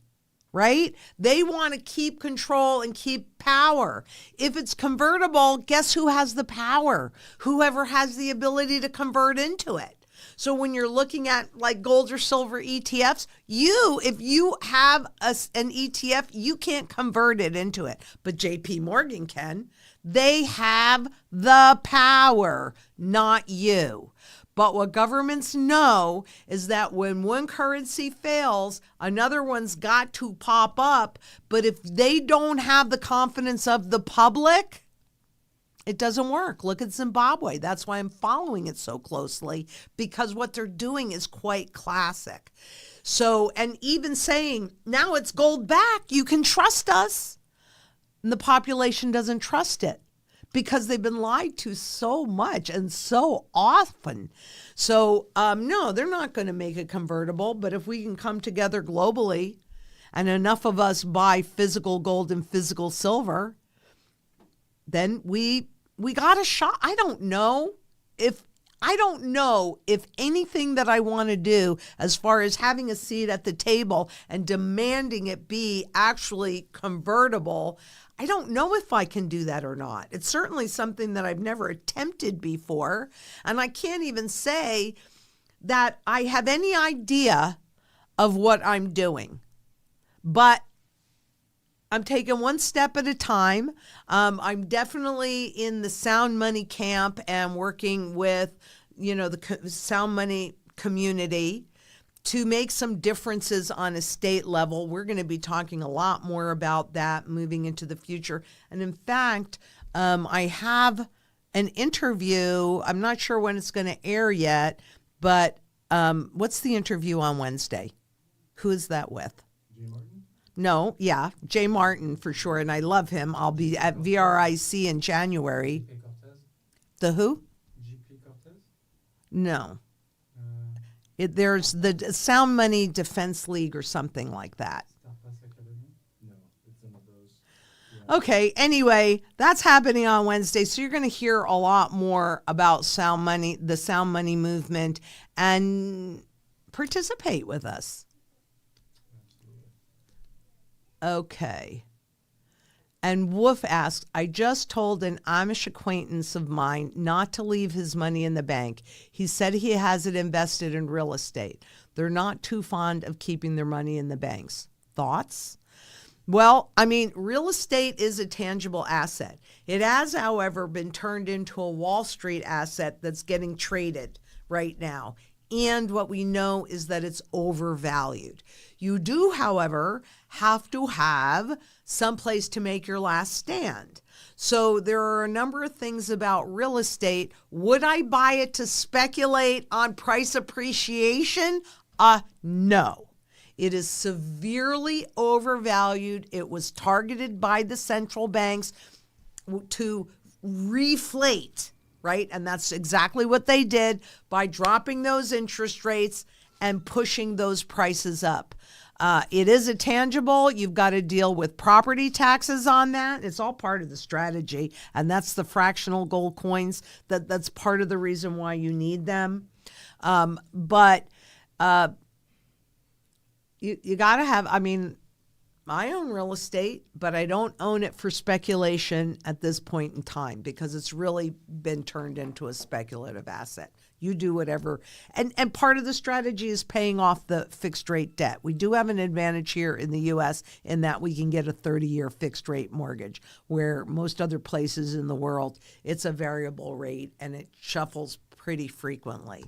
Right? They want to keep control and keep power. If it's convertible, guess who has the power? Whoever has the ability to convert into it. So when you're looking at like gold or silver ETFs, if you have an ETF, you can't convert it into it. But JP Morgan can. They have the power, not you. But what governments know is that when one currency fails, another one's got to pop up. But if they don't have the confidence of the public, it doesn't work. Look at Zimbabwe. That's why I'm following it so closely, because what they're doing is quite classic. So, and even saying, now it's gold back, you can trust us. And the population doesn't trust it because they've been lied to so much and so often. So, no, they're not going to make it convertible. But if we can come together globally and enough of us buy physical gold and physical silver, then we got a shot. I don't know if anything that I want to do as far as having a seat at the table and demanding it be actually convertible, I don't know if I can do that or not. It's certainly something that I've never attempted before. And I can't even say that I have any idea of what I'm doing. But I'm taking one step at a time. I'm definitely in the sound money camp and working with, the sound money community to make some differences on a state level. We're going to be talking a lot more about that moving into the future. And in fact, I have an interview. I'm not sure when it's going to air yet, but what's the interview on Wednesday? Who is that with? Jay Martin? No, yeah, Jay Martin for sure, and I love him. I'll be at VRIC in January. P. Cortez? The who? GP Cortez? No. Uh, There's the Sound Money Defense League or something like that. Star Pass Academy? No, it's one of those. Yeah. Okay, anyway, that's happening on Wednesday. So you're going to hear a lot more about Sound Money, the Sound Money movement, and participate with us. Okay. And Wolf asks, I just told an Amish acquaintance of mine not to leave his money in the bank. He said he has it invested in real estate. They're not too fond of keeping their money in the banks. Thoughts? Well, I mean, real estate is a tangible asset. It has, however, been turned into a Wall Street asset that's getting traded right now. And what we know is that it's overvalued. You do, however, have to have some place to make your last stand. So there are a number of things about real estate. Would I buy it to speculate on price appreciation? No. It is severely overvalued. It was targeted by the central banks to reflate, right? And that's exactly what they did by dropping those interest rates and pushing those prices up. It is a tangible. You've got to deal with property taxes on that. It's all part of the strategy. And that's the fractional gold coins. That's part of the reason why you need them. But you got to have, I mean, I own real estate, but I don't own it for speculation at this point in time because it's really been turned into a speculative asset. You do whatever. And part of the strategy is paying off the fixed rate debt. We do have an advantage here in the U.S. in that we can get a 30-year fixed rate mortgage, where most other places in the world, it's a variable rate and it shuffles pretty frequently.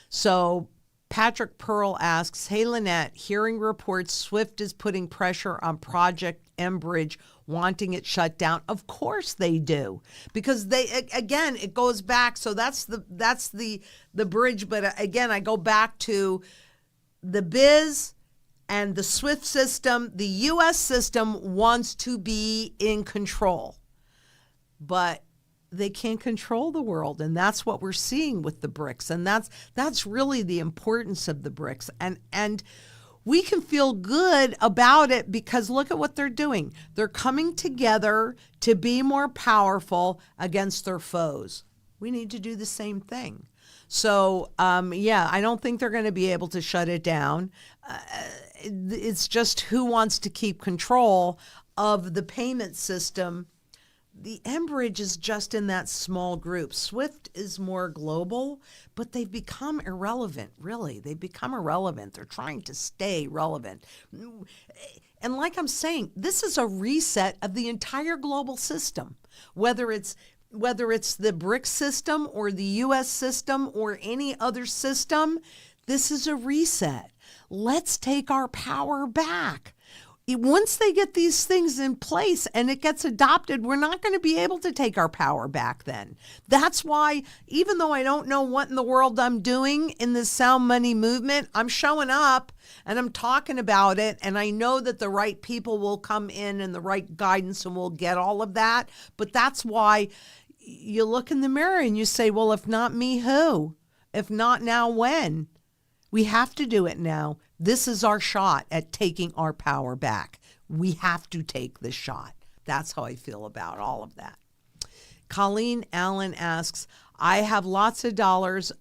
So Patrick Pearl asks, hey, Lynette, hearing reports SWIFT is putting pressure on Project Enbridge, wanting it shut down. Of course they do, because they, again, it goes back. So that's the bridge. But again, I go back to the biz and the SWIFT system. The U.S. system wants to be in control, but they can't control the world. And that's what we're seeing with the BRICS. And that's really the importance of the BRICS. And we can feel good about it because look at what they're doing. They're coming together to be more powerful against their foes. We need to do the same thing. So, I don't think they're going to be able to shut it down. It's just who wants to keep control of the payment system. The Enbridge is just in that small group. SWIFT is more global, but they've become irrelevant, really. They've become irrelevant. They're trying to stay relevant. And like I'm saying, this is a reset of the entire global system, whether it's the BRICS system or the U.S. system or any other system. This is a reset. Let's take our power back. Once they get these things in place and it gets adopted, we're not going to be able to take our power back then. That's why, even though I don't know what in the world I'm doing in this sound money movement, I'm showing up and I'm talking about it. And I know that the right people will come in and the right guidance and we'll get all of that. But that's why you look in the mirror and you say, well, if not me, who? If not now, when? We have to do it now. This is our shot at taking our power back. We have to take this shot. That's how I feel about all of that. Colleen Allen asks, I have lots of dollars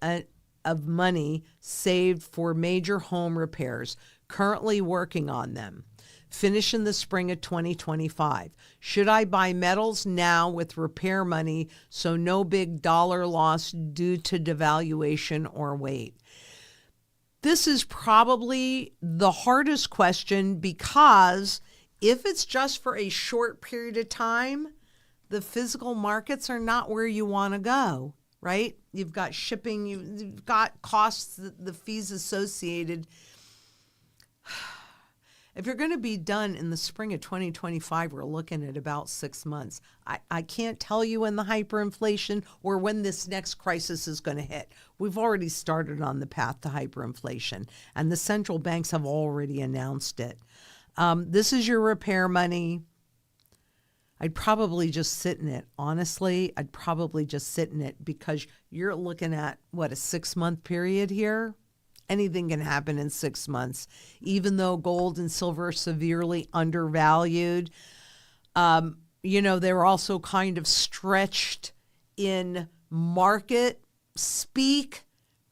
of money saved for major home repairs, currently working on them. Finish in the spring of 2025. Should I buy metals now with repair money so no big dollar loss due to devaluation or weight? This is probably the hardest question because if it's just for a short period of time, the physical markets are not where you want to go, right? You've got shipping, you've got costs, the fees associated. If you're going to be done in the spring of 2025, we're looking at about 6 months. I can't tell you when the hyperinflation or when this next crisis is going to hit. We've already started on the path to hyperinflation, and the central banks have already announced it. This is your repair money. I'd probably just sit in it. Honestly, I'd probably just sit in it because you're looking at, what, a 6-month period here? Anything can happen in 6 months. Even though gold and silver are severely undervalued, they're also kind of stretched in market speak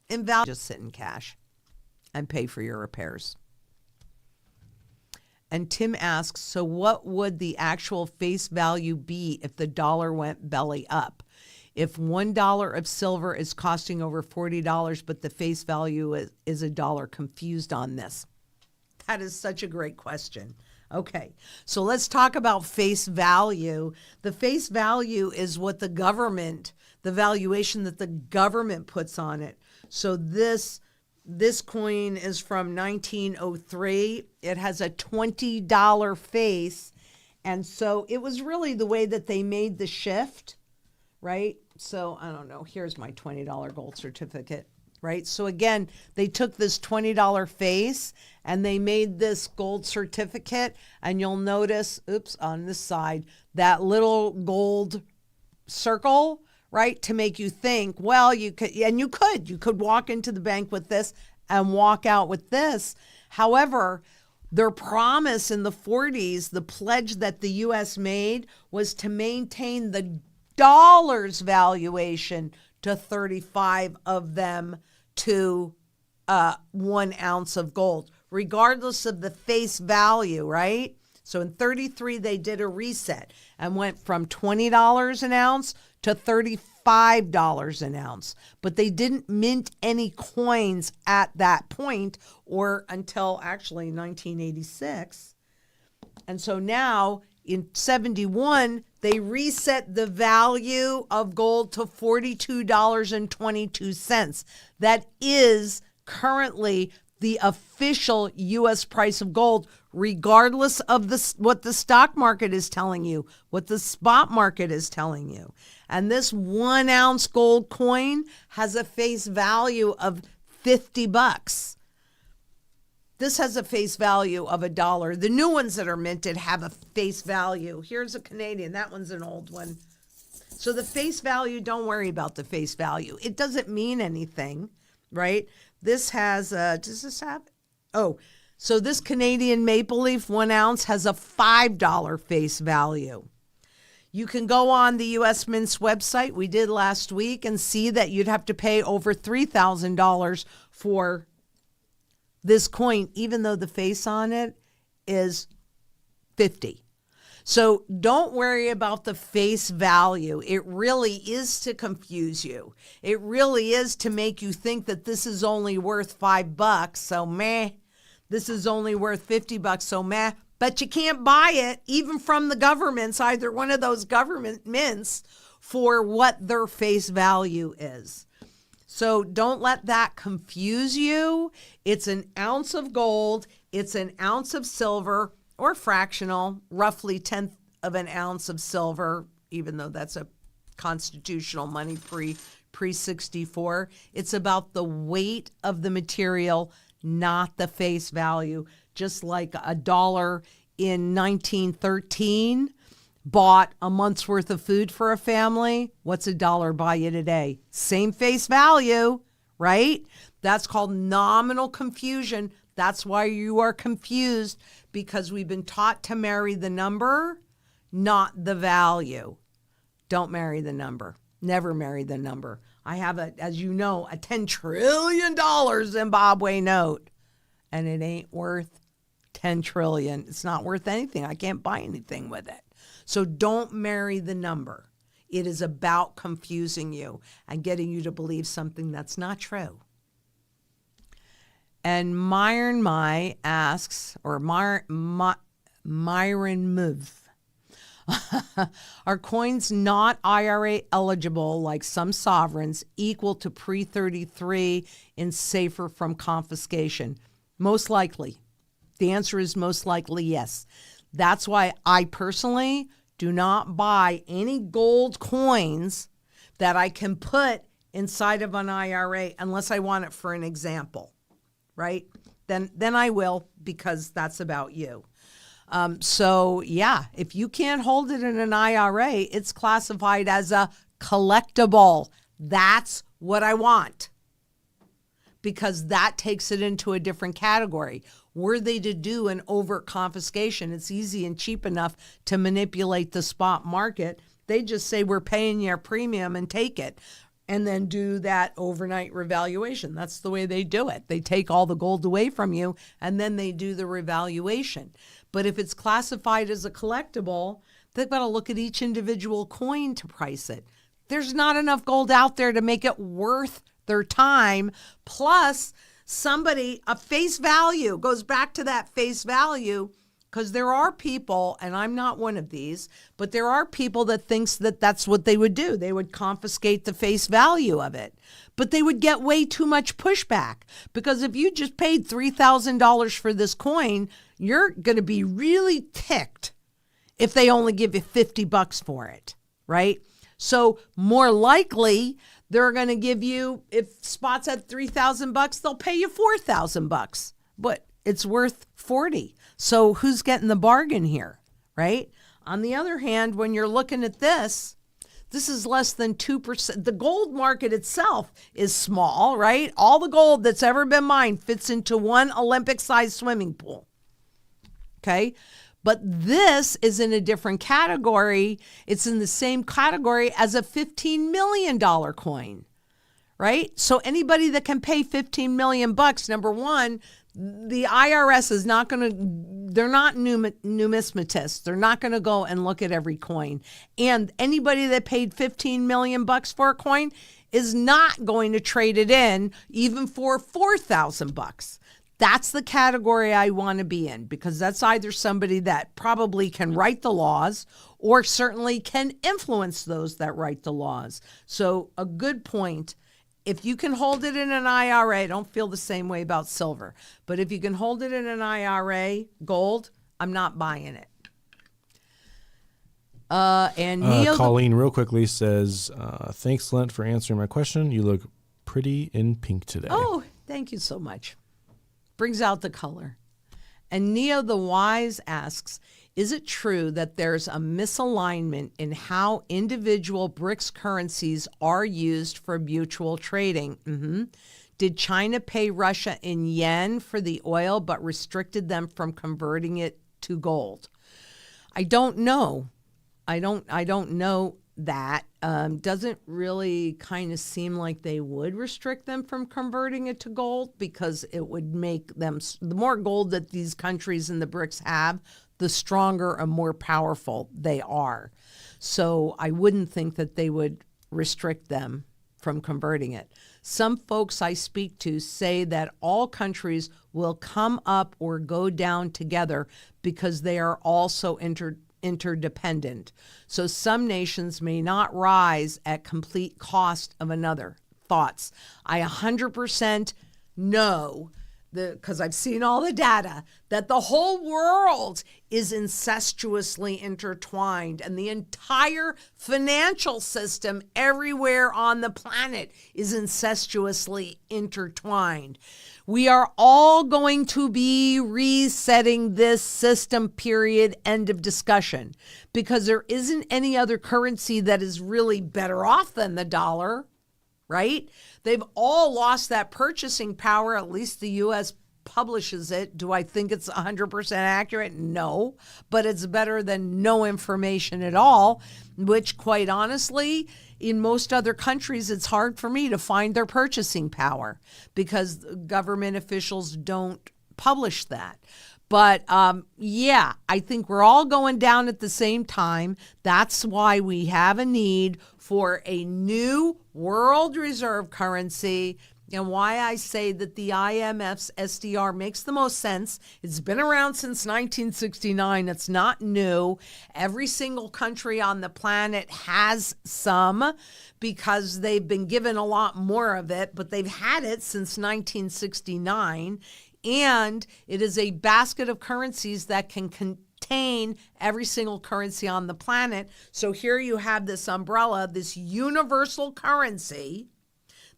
in value. Just sit in cash and pay for your repairs. And Tim asks, so what would the actual face value be if the dollar went belly up? If $1 of silver is costing over $40, but the face value is $1, confused on this. That is such a great question. Okay, so let's talk about face value. The face value is what the valuation that the government puts on it. So this coin is from 1903. It has a $20 face. And so it was really the way that they made the shift, right? So I don't know. Here's my $20 gold certificate, right? So again, they took this $20 face and they made this gold certificate. And you'll notice, on this side, that little gold circle, right? To make you think, well, you could walk into the bank with this and walk out with this. However, their promise in the 40s, the pledge that the U.S. made was to maintain the dollar's valuation to 35 of them to 1 ounce of gold, regardless of the face value, right? So in 33, they did a reset and went from $20 an ounce to $35 an ounce. But they didn't mint any coins at that point or until actually 1986. And so now in 71, they reset the value of gold to $42.22. That is currently the official U.S. price of gold, regardless of what the stock market is telling you, what the spot market is telling you. And this 1 ounce gold coin has a face value of $50. This has a face value of $1. The new ones that are minted have a face value. Here's a Canadian. That one's an old one. So the face value, don't worry about the face value. It doesn't mean anything, right? This has does this have? Oh, so this Canadian Maple Leaf 1 ounce has a $5 face value. You can go on the U.S. Mint's website, we did last week, and see that you'd have to pay over $3,000 for this coin, even though the face on it is 50. So don't worry about the face value. It really is to confuse you. It really is to make you think that this is only worth $5, so meh. This is only worth $50, so meh. But you can't buy it, even from the governments, either one of those government mints, for what their face value is. So don't let that confuse you. It's an ounce of gold. It's an ounce of silver, or fractional, roughly 1/10 of an ounce of silver, even though that's a constitutional money pre-64. It's about the weight of the material, not the face value. Just like $1 in 1913 bought a month's worth of food for a family. What's $1 buy you today? Same face value, right? That's called nominal confusion. That's why you are confused, because we've been taught to marry the number, not the value. Don't marry the number. Never marry the number. I have, as you know, a $10 trillion Zimbabwe note, and it ain't worth 10 trillion. It's not worth anything. I can't buy anything with it. So don't marry the number. It is about confusing you and getting you to believe something that's not true. And Myron Mai asks, or Myron Move, are coins not IRA eligible like some sovereigns equal to pre-33 and safer from confiscation? Most likely. The answer is most likely yes. That's why I personally do not buy any gold coins that I can put inside of an IRA unless I want it for an example, right? Then I will, because that's about you. So yeah, if you can't hold it in an IRA, it's classified as a collectible. That's what I want, because that takes it into a different category. Were they to do an overt confiscation, it's easy and cheap enough to manipulate the spot market. They just say, we're paying your premium and take it, and then do that overnight revaluation. That's the way they do it. They take all the gold away from you, and then they do the revaluation. But if it's classified as a collectible, they've got to look at each individual coin to price it. There's not enough gold out there to make it worth their time. Plus, a face value, goes back to that face value, because there are people, and I'm not one of these, but there are people that thinks that that's what they would do. They would confiscate the face value of it, but they would get way too much pushback, because if you just paid $3,000 for this coin, you're going to be really ticked if they only give you $50 for it, right? So more likely they're going to give you, if spot's at $3,000, they'll pay you $4,000, but it's worth 40. So who's getting the bargain here, right? On the other hand, when you're looking at this is less than 2%. The gold market itself is small, right? All the gold that's ever been mined fits into one Olympic-sized swimming pool, okay? But this is in a different category. It's in the same category as a $15 million coin, right? So anybody that can pay $15 million, number one, the IRS is not going to, they're not numismatists. They're not going to go and look at every coin. And anybody that paid $15 million for a coin is not going to trade it in even for $4,000. That's the category I want to be in, because that's either somebody that probably can write the laws or certainly can influence those that write the laws. So a good point. If you can hold it in an IRA, I don't feel the same way about silver, but if you can hold it in an IRA, gold, I'm not buying it. And Neil, Colleen real quickly says, thanks, Lynette, for answering my question. You look pretty in pink today. Oh, thank you so much. Brings out the color. And Neo the Wise asks, is it true that there's a misalignment in how individual BRICS currencies are used for mutual trading? Mm-hmm. Did China pay Russia in yen for the oil but restricted them from converting it to gold? I don't know. I don't know that. Doesn't really kind of seem like they would restrict them from converting it to gold, because it would make them, the more gold that these countries in the BRICS have, the stronger and more powerful they are. So I wouldn't think that they would restrict them from converting it. Some folks I speak to say that all countries will come up or go down together because they are also interdependent. So some nations may not rise at complete cost of another. Thoughts? I 100% know, because I've seen all the data, that the whole world is incestuously intertwined, and the entire financial system everywhere on the planet is incestuously intertwined. We are all going to be resetting this system, period, end of discussion, because there isn't any other currency that is really better off than the dollar, right? They've all lost that purchasing power. At least the U.S. publishes it. Do I think it's 100% accurate? No, but it's better than no information at all, which quite honestly, in most other countries, it's hard for me to find their purchasing power because government officials don't publish that. But yeah, I think we're all going down at the same time. That's why we have a need for a new world reserve currency, and why I say that the IMF's SDR makes the most sense. It's been around since 1969. It's not new. Every single country on the planet has some because they've been given a lot more of it, but they've had it since 1969. And it is a basket of currencies that can contain every single currency on the planet. So here you have this umbrella, this universal currency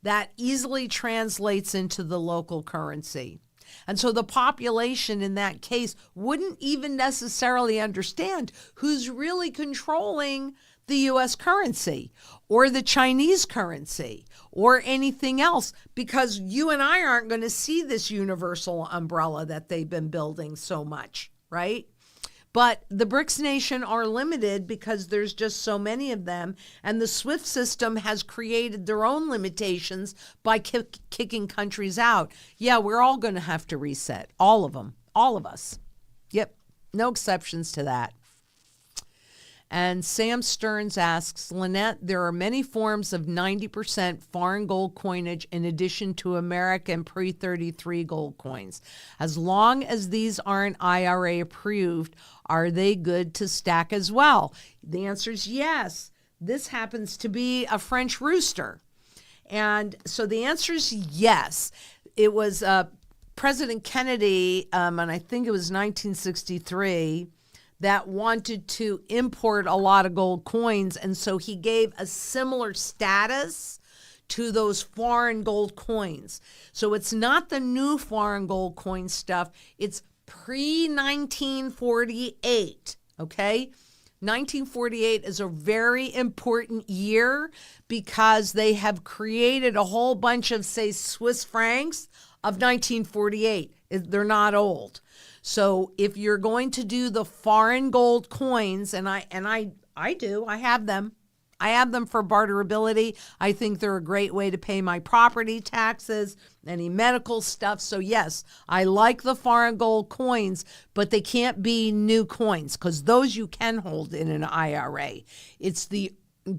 that easily translates into the local currency. And so the population in that case wouldn't even necessarily understand who's really controlling the US currency or the Chinese currency or anything else, because you and I aren't going to see this universal umbrella that they've been building so much, right? But the BRICS nation are limited because there's just so many of them, and the SWIFT system has created their own limitations by kicking countries out. Yeah, we're all going to have to reset, all of them, all of us. Yep, no exceptions to that. And Sam Stearns asks, Lynette, there are many forms of 90% foreign gold coinage in addition to American pre-33 gold coins. As long as these aren't IRA approved, are they good to stack as well? The answer is yes. This happens to be a French rooster. And so the answer is yes. It was President Kennedy, and I think it was 1963, that wanted to import a lot of gold coins. And so he gave a similar status to those foreign gold coins. So it's not the new foreign gold coin stuff. It's pre-1948, okay? 1948 is a very important year because they have created a whole bunch of, say, Swiss francs of 1948. They're not old. So if you're going to do the foreign gold coins, and I do, I have them. I have them for barterability. I think they're a great way to pay my property taxes, any medical stuff. So yes, I like the foreign gold coins, but they can't be new coins because those you can hold in an IRA. It's the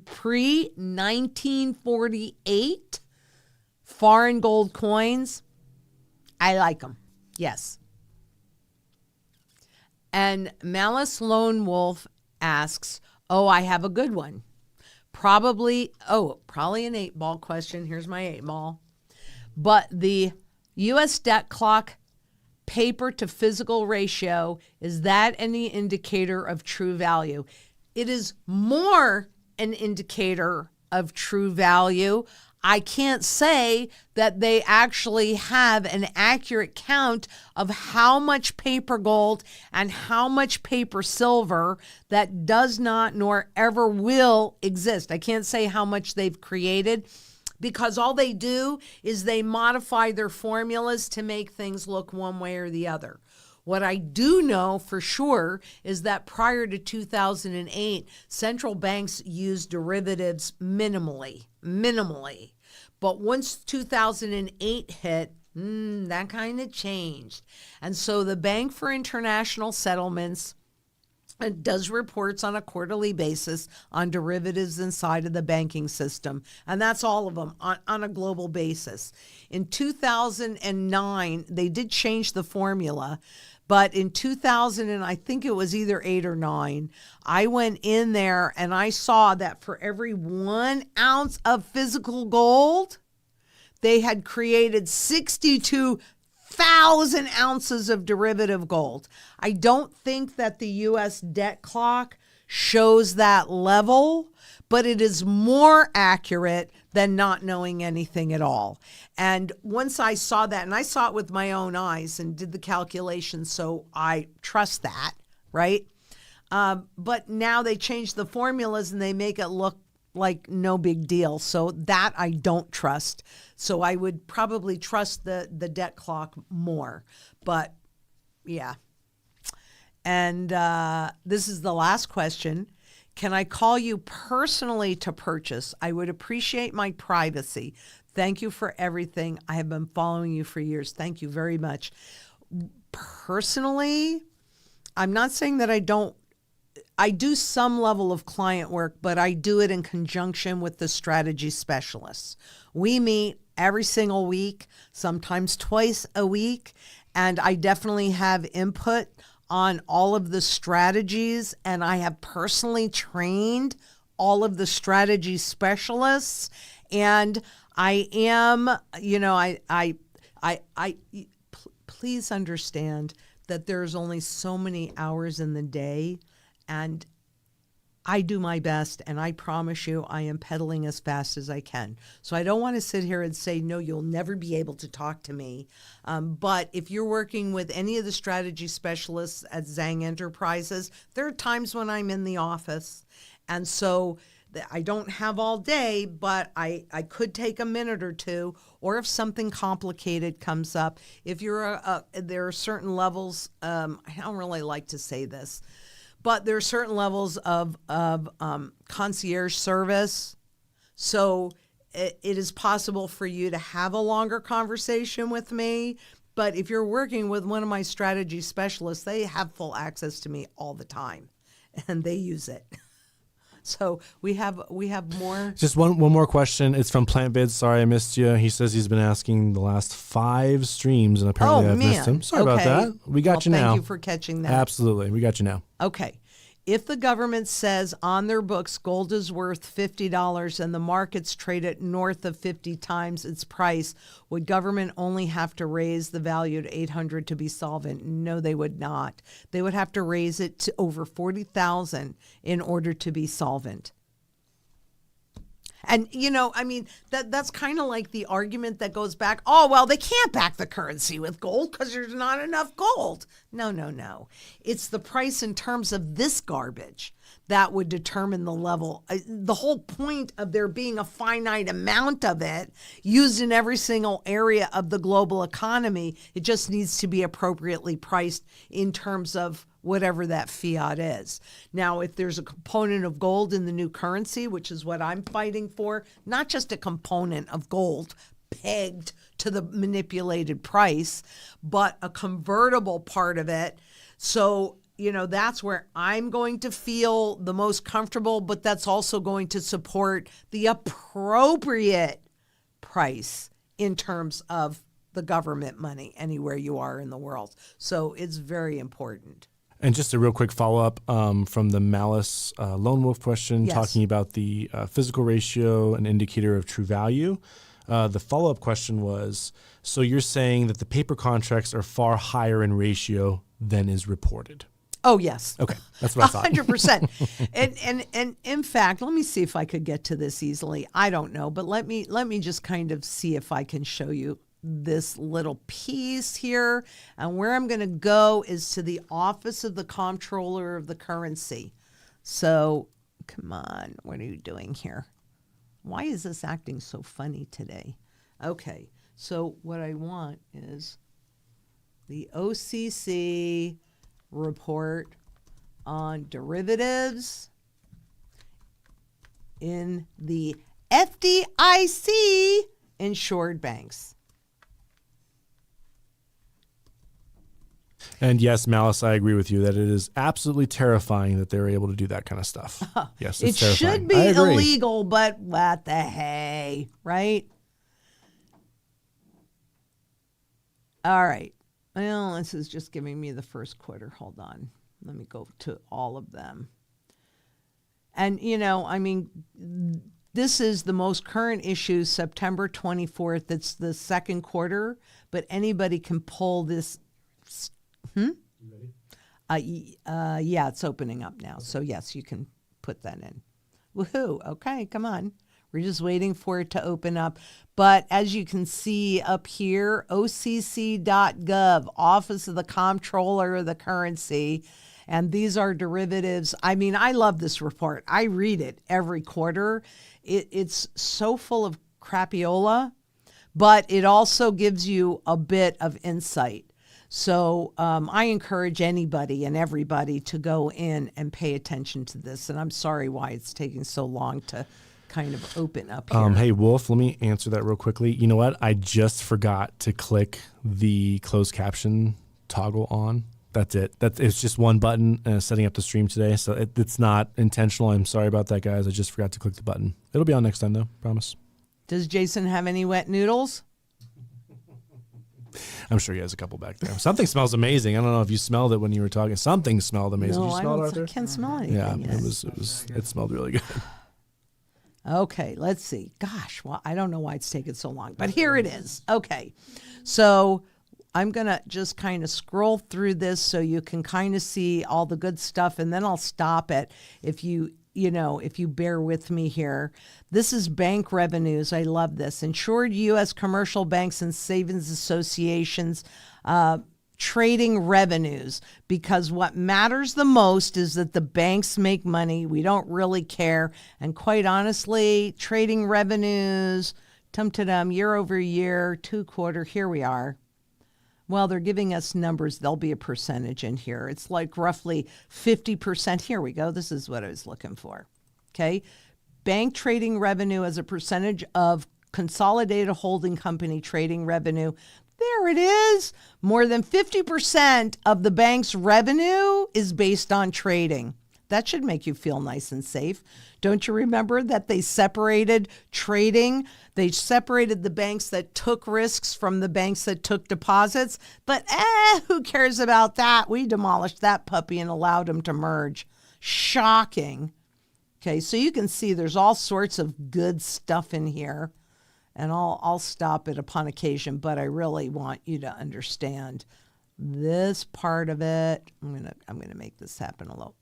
pre-1948 foreign gold coins. I like them. Yes. And Malice Lone Wolf asks, oh, I have a good one. Probably an 8-ball question. Here's my 8-ball. But the U.S. debt clock paper to physical ratio, is that any indicator of true value? It is more an indicator of true value. I can't say that they actually have an accurate count of how much paper gold and how much paper silver that does not nor ever will exist. I can't say how much they've created because all they do is they modify their formulas to make things look one way or the other. What I do know for sure is that prior to 2008, central banks used derivatives minimally. But once 2008 hit, that kind of changed. And so the Bank for International Settlements does reports on a quarterly basis on derivatives inside of the banking system. And that's all of them on a global basis. In 2009, they did change the formula. But in 2000, and I think it was either 8 or 9, I went in there and I saw that for every 1 ounce of physical gold, they had created 62,000 ounces of derivative gold. I don't think that the U.S. debt clock shows that level, but it is more accurate than not knowing anything at all. And once I saw that, and I saw it with my own eyes and did the calculations, so I trust that, right? But now they change the formulas and they make it look like no big deal. So that I don't trust. So I would probably trust the debt clock more. But yeah. And this is the last question. Can I call you personally to purchase? I would appreciate my privacy. Thank you for everything. I have been following you for years. Thank you very much. Personally, I'm not saying that I do some level of client work, but I do it in conjunction with the strategy specialists. We meet every single week, sometimes twice a week, and I definitely have input on all of the strategies, and I have personally trained all of the strategy specialists, and I am, please understand that there's only so many hours in the day, and I do my best, and I promise you I am pedaling as fast as I can. So I don't want to sit here and say, no, you'll never be able to talk to me. But if you're working with any of the strategy specialists at Zang Enterprises, there are times when I'm in the office. And so I don't have all day, but I could take a minute or two, or if something complicated comes up. If you're there are certain levels, I don't really like to say this, but there are certain levels of concierge service. So it is possible for you to have a longer conversation with me. But if you're working with one of my strategy specialists, they have full access to me all the time, and they use it. So we have more. Just one more question. It's from PlantVids. Sorry I missed you. He says he's been asking the last 5 streams, and apparently I've missed him. Sorry about that. We got you now. Thank you for catching that. Absolutely. We got you now. Okay. If the government says on their books gold is worth $50 and the markets trade at north of 50 times its price, would government only have to raise the value to 800 to be solvent? No, they would not. They would have to raise it to over 40,000 in order to be solvent. And, I mean, that's kind of like the argument that goes back, oh, well, they can't back the currency with gold because there's not enough gold. No. It's the price in terms of this garbage that would determine the level. The whole point of there being a finite amount of it used in every single area of the global economy, it just needs to be appropriately priced in terms of whatever that fiat is. Now, if there's a component of gold in the new currency, which is what I'm fighting for, not just a component of gold pegged to the manipulated price, but a convertible part of it. So, that's where I'm going to feel the most comfortable, but that's also going to support the appropriate price in terms of the government money anywhere you are in the world. So it's very important. And just a real quick follow-up from the Malice Lone Wolf question, talking about the physical ratio, an indicator of true value. The follow-up question was, so you're saying that the paper contracts are far higher in ratio than is reported? Oh, yes. Okay, that's what I thought. 100%. And in fact, let me see if I could get to this easily. I don't know, but let me just kind of see if I can show you this little piece here. And where I'm going to go is to the Office of the Comptroller of the Currency. So, come on, what are you doing here? Why is this acting so funny today? Okay, so what I want is the OCC report on derivatives in the FDIC insured banks. And yes, Malice, I agree with you that it is absolutely terrifying that they're able to do that kind of stuff. Yes, it's it terrifying. Should be illegal, but what the hey, right? All right. Well, this is just giving me the first quarter. Hold on. Let me go to all of them. And, I mean, this is the most current issue, September 24th. It's the second quarter, but anybody can pull this. You ready? Yeah, it's opening up now. So, yes, you can put that in. Woohoo. Okay, come on. We're just waiting for it to open up. But as you can see up here, OCC.gov, Office of the Comptroller of the Currency. And these are derivatives. I mean, I love this report. I read it every quarter. It's so full of crapiola, but it also gives you a bit of insight. So I encourage anybody and everybody to go in and pay attention to this. And I'm sorry why it's taking so long to kind of open up here. Hey, Wolf, let me answer that real quickly. You know what? I just forgot to click the closed caption toggle on. That's it. It's just one button setting up the stream today. So it's not intentional. I'm sorry about that, guys. I just forgot to click the button. It'll be on next time, though. Promise. Does Jason have any wet noodles? I'm sure he has a couple back there. Something smells amazing. I don't know if you smelled it when you were talking. Something smelled amazing. No, Did you smell it, Arthur? I can't smell anything. Yeah, yet. it smelled really good. Okay, let's see. Gosh, well, I don't know why it's taken so long, but here it is. Okay, so I'm going to just kind of scroll through this so you can kind of see all the good stuff, and then I'll stop it if you bear with me here. This is bank revenues. I love this. Insured U.S. commercial banks and savings associations trading revenues, because what matters the most is that the banks make money. We don't really care. And quite honestly, trading revenues, year over year, 2 quarter, here we are. Well, they're giving us numbers. There'll be a percentage in here. It's like roughly 50%. Here we go. This is what I was looking for. Okay. Bank trading revenue as a percentage of consolidated holding company trading revenue. There it is. More than 50% of the bank's revenue is based on trading. That should make you feel nice and safe. Don't you remember that they separated trading? They separated the banks that took risks from the banks that took deposits. But who cares about that? We demolished that puppy and allowed them to merge. Shocking. Okay, so you can see there's all sorts of good stuff in here. And I'll stop it upon occasion, but I really want you to understand this part of it. I'm gonna make this happen a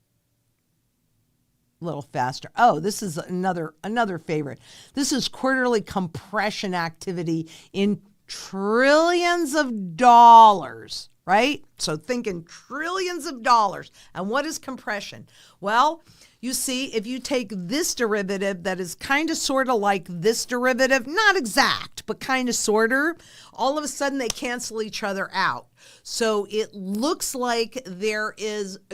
little faster. Oh, this is another favorite. This is quarterly compression activity in trillions of dollars, right? So thinking trillions of dollars. And what is compression? Well, you see, if you take this derivative that is kind of sort of like this derivative, not exact, but kind of sort of, all of a sudden they cancel each other out. So it looks like there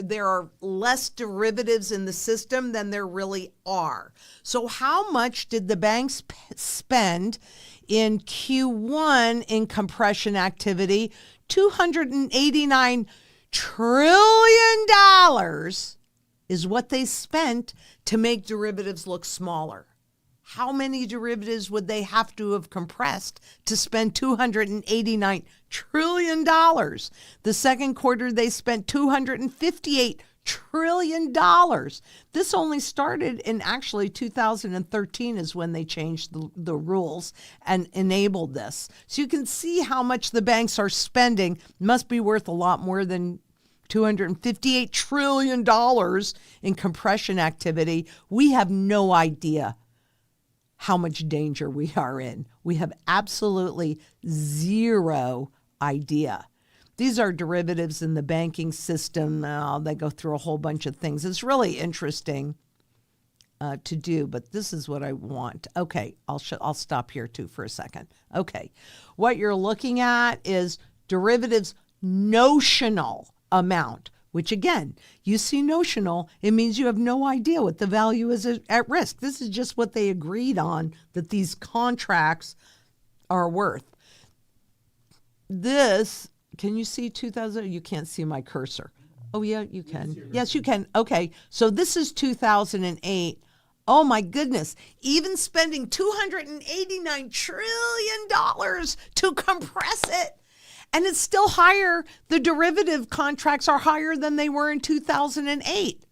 are less derivatives in the system than there really are. So how much did the banks spend in Q1 in compression activity? $289 trillion is what they spent to make derivatives look smaller. How many derivatives would they have to have compressed to spend $289 trillion? The second quarter, they spent $258 trillion. This only started in actually 2013 is when they changed the rules and enabled this. So you can see how much the banks are spending. Must be worth a lot more than $258 trillion in compression activity. We have no idea how much danger we are in. We have absolutely zero idea. These are derivatives in the banking system. They go through a whole bunch of things. It's really interesting to do, but this is what I want. Okay, I'll stop here too for a second. Okay, what you're looking at is derivatives notional amount, which again, you see notional, it means you have no idea what the value is at risk. This is just what they agreed on that these contracts are worth. This, can you see 2000? You can't see my cursor. Oh yeah, you can. Yes, you can. Okay, so this is 2008. Oh my goodness, even spending $289 trillion to compress it. And it's still higher. The derivative contracts are higher than they were in 2008.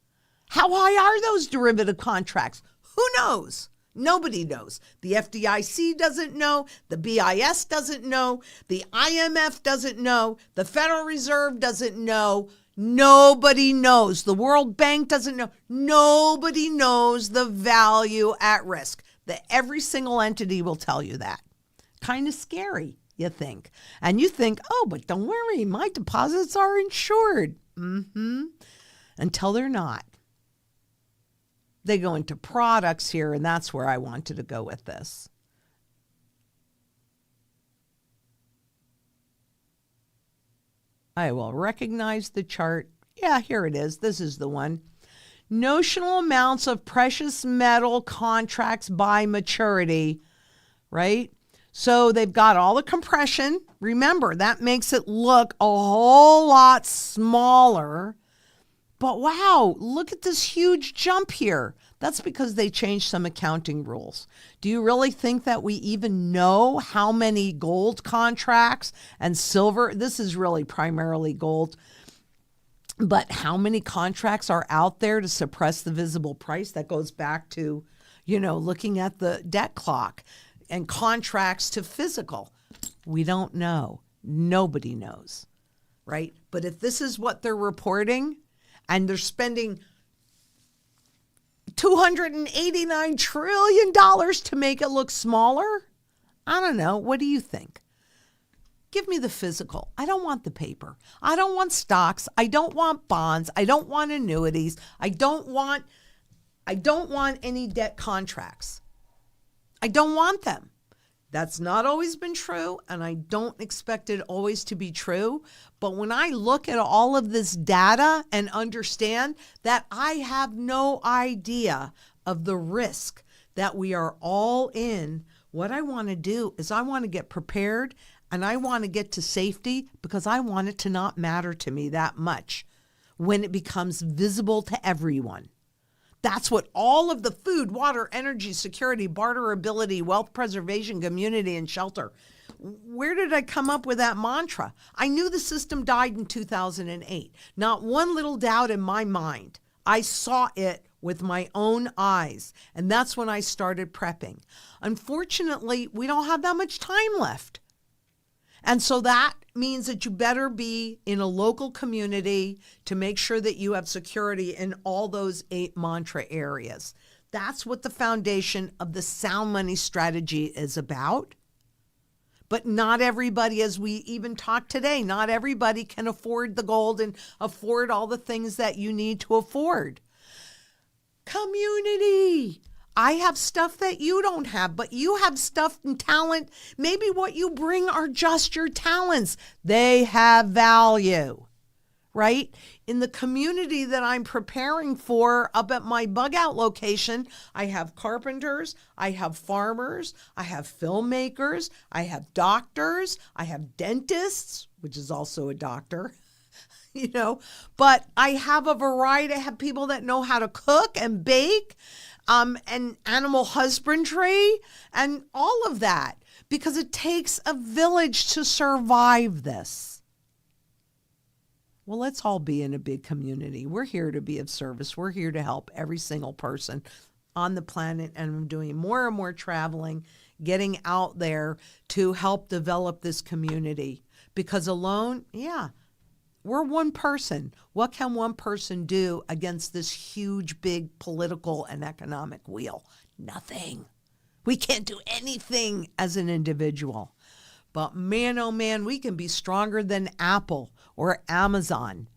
How high are those derivative contracts? Who knows? Nobody knows. The FDIC doesn't know. The BIS doesn't know. The IMF doesn't know. The Federal Reserve doesn't know. Nobody knows. The World Bank doesn't know. Nobody knows the value at risk. Every single entity will tell you that. Kind of scary. You think. And you think, oh, but don't worry, my deposits are insured. Until they're not. They go into products here, and that's where I wanted to go with this. I will recognize the chart. Yeah, here it is. This is the one. Notional amounts of precious metal contracts by maturity, right? So they've got all the compression. Remember, that makes it look a whole lot smaller. But wow, look at this huge jump here. That's because they changed some accounting rules. Do you really think that we even know how many gold contracts and silver? This is really primarily gold. But how many contracts are out there to suppress the visible price? That goes back to, looking at the debt clock. And contracts to physical. We don't know. Nobody knows, right? But if this is what they're reporting and they're spending $289 trillion to make it look smaller, I don't know. What do you think? Give me the physical. I don't want the paper. I don't want stocks. I don't want bonds. I don't want annuities. I don't want any debt contracts. I don't want them. That's not always been true, and I don't expect it always to be true. But when I look at all of this data and understand that I have no idea of the risk that we are all in, what I want to do is I want to get prepared and I want to get to safety because I want it to not matter to me that much when it becomes visible to everyone. That's what all of the food, water, energy, security, barterability, wealth preservation, community, and shelter. Where did I come up with that mantra? I knew the system died in 2008. Not one little doubt in my mind. I saw it with my own eyes, and that's when I started prepping. Unfortunately, we don't have that much time left. And so that means that you better be in a local community to make sure that you have security in all those 8 mantra areas. That's what the foundation of the sound money strategy is about. But not everybody, as we even talked today, not everybody can afford the gold and afford all the things that you need to afford. Community. I have stuff that you don't have, but you have stuff and talent. Maybe what you bring are just your talents. They have value, right? In the community that I'm preparing for up at my bug out location, I have carpenters, I have farmers, I have filmmakers, I have doctors, I have dentists, which is also a doctor. But I have a variety. I have people that know how to cook and bake, and animal husbandry and all of that, because it takes a village to survive this. Well, let's all be in a big community. We're here to be of service. We're here to help every single person on the planet, and I'm doing more and more traveling, getting out there to help develop this community, because alone, we're one person. What can one person do against this huge, big political and economic wheel? Nothing. We can't do anything as an individual. But man, oh man, we can be stronger than Apple or Amazon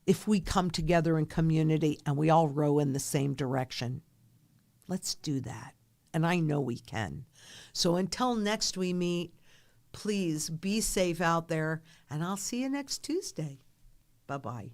if we come together in community and we all row in the same direction. Let's do that. And I know we can. So until next we meet, please be safe out there, and I'll see you next Tuesday. Bye-bye.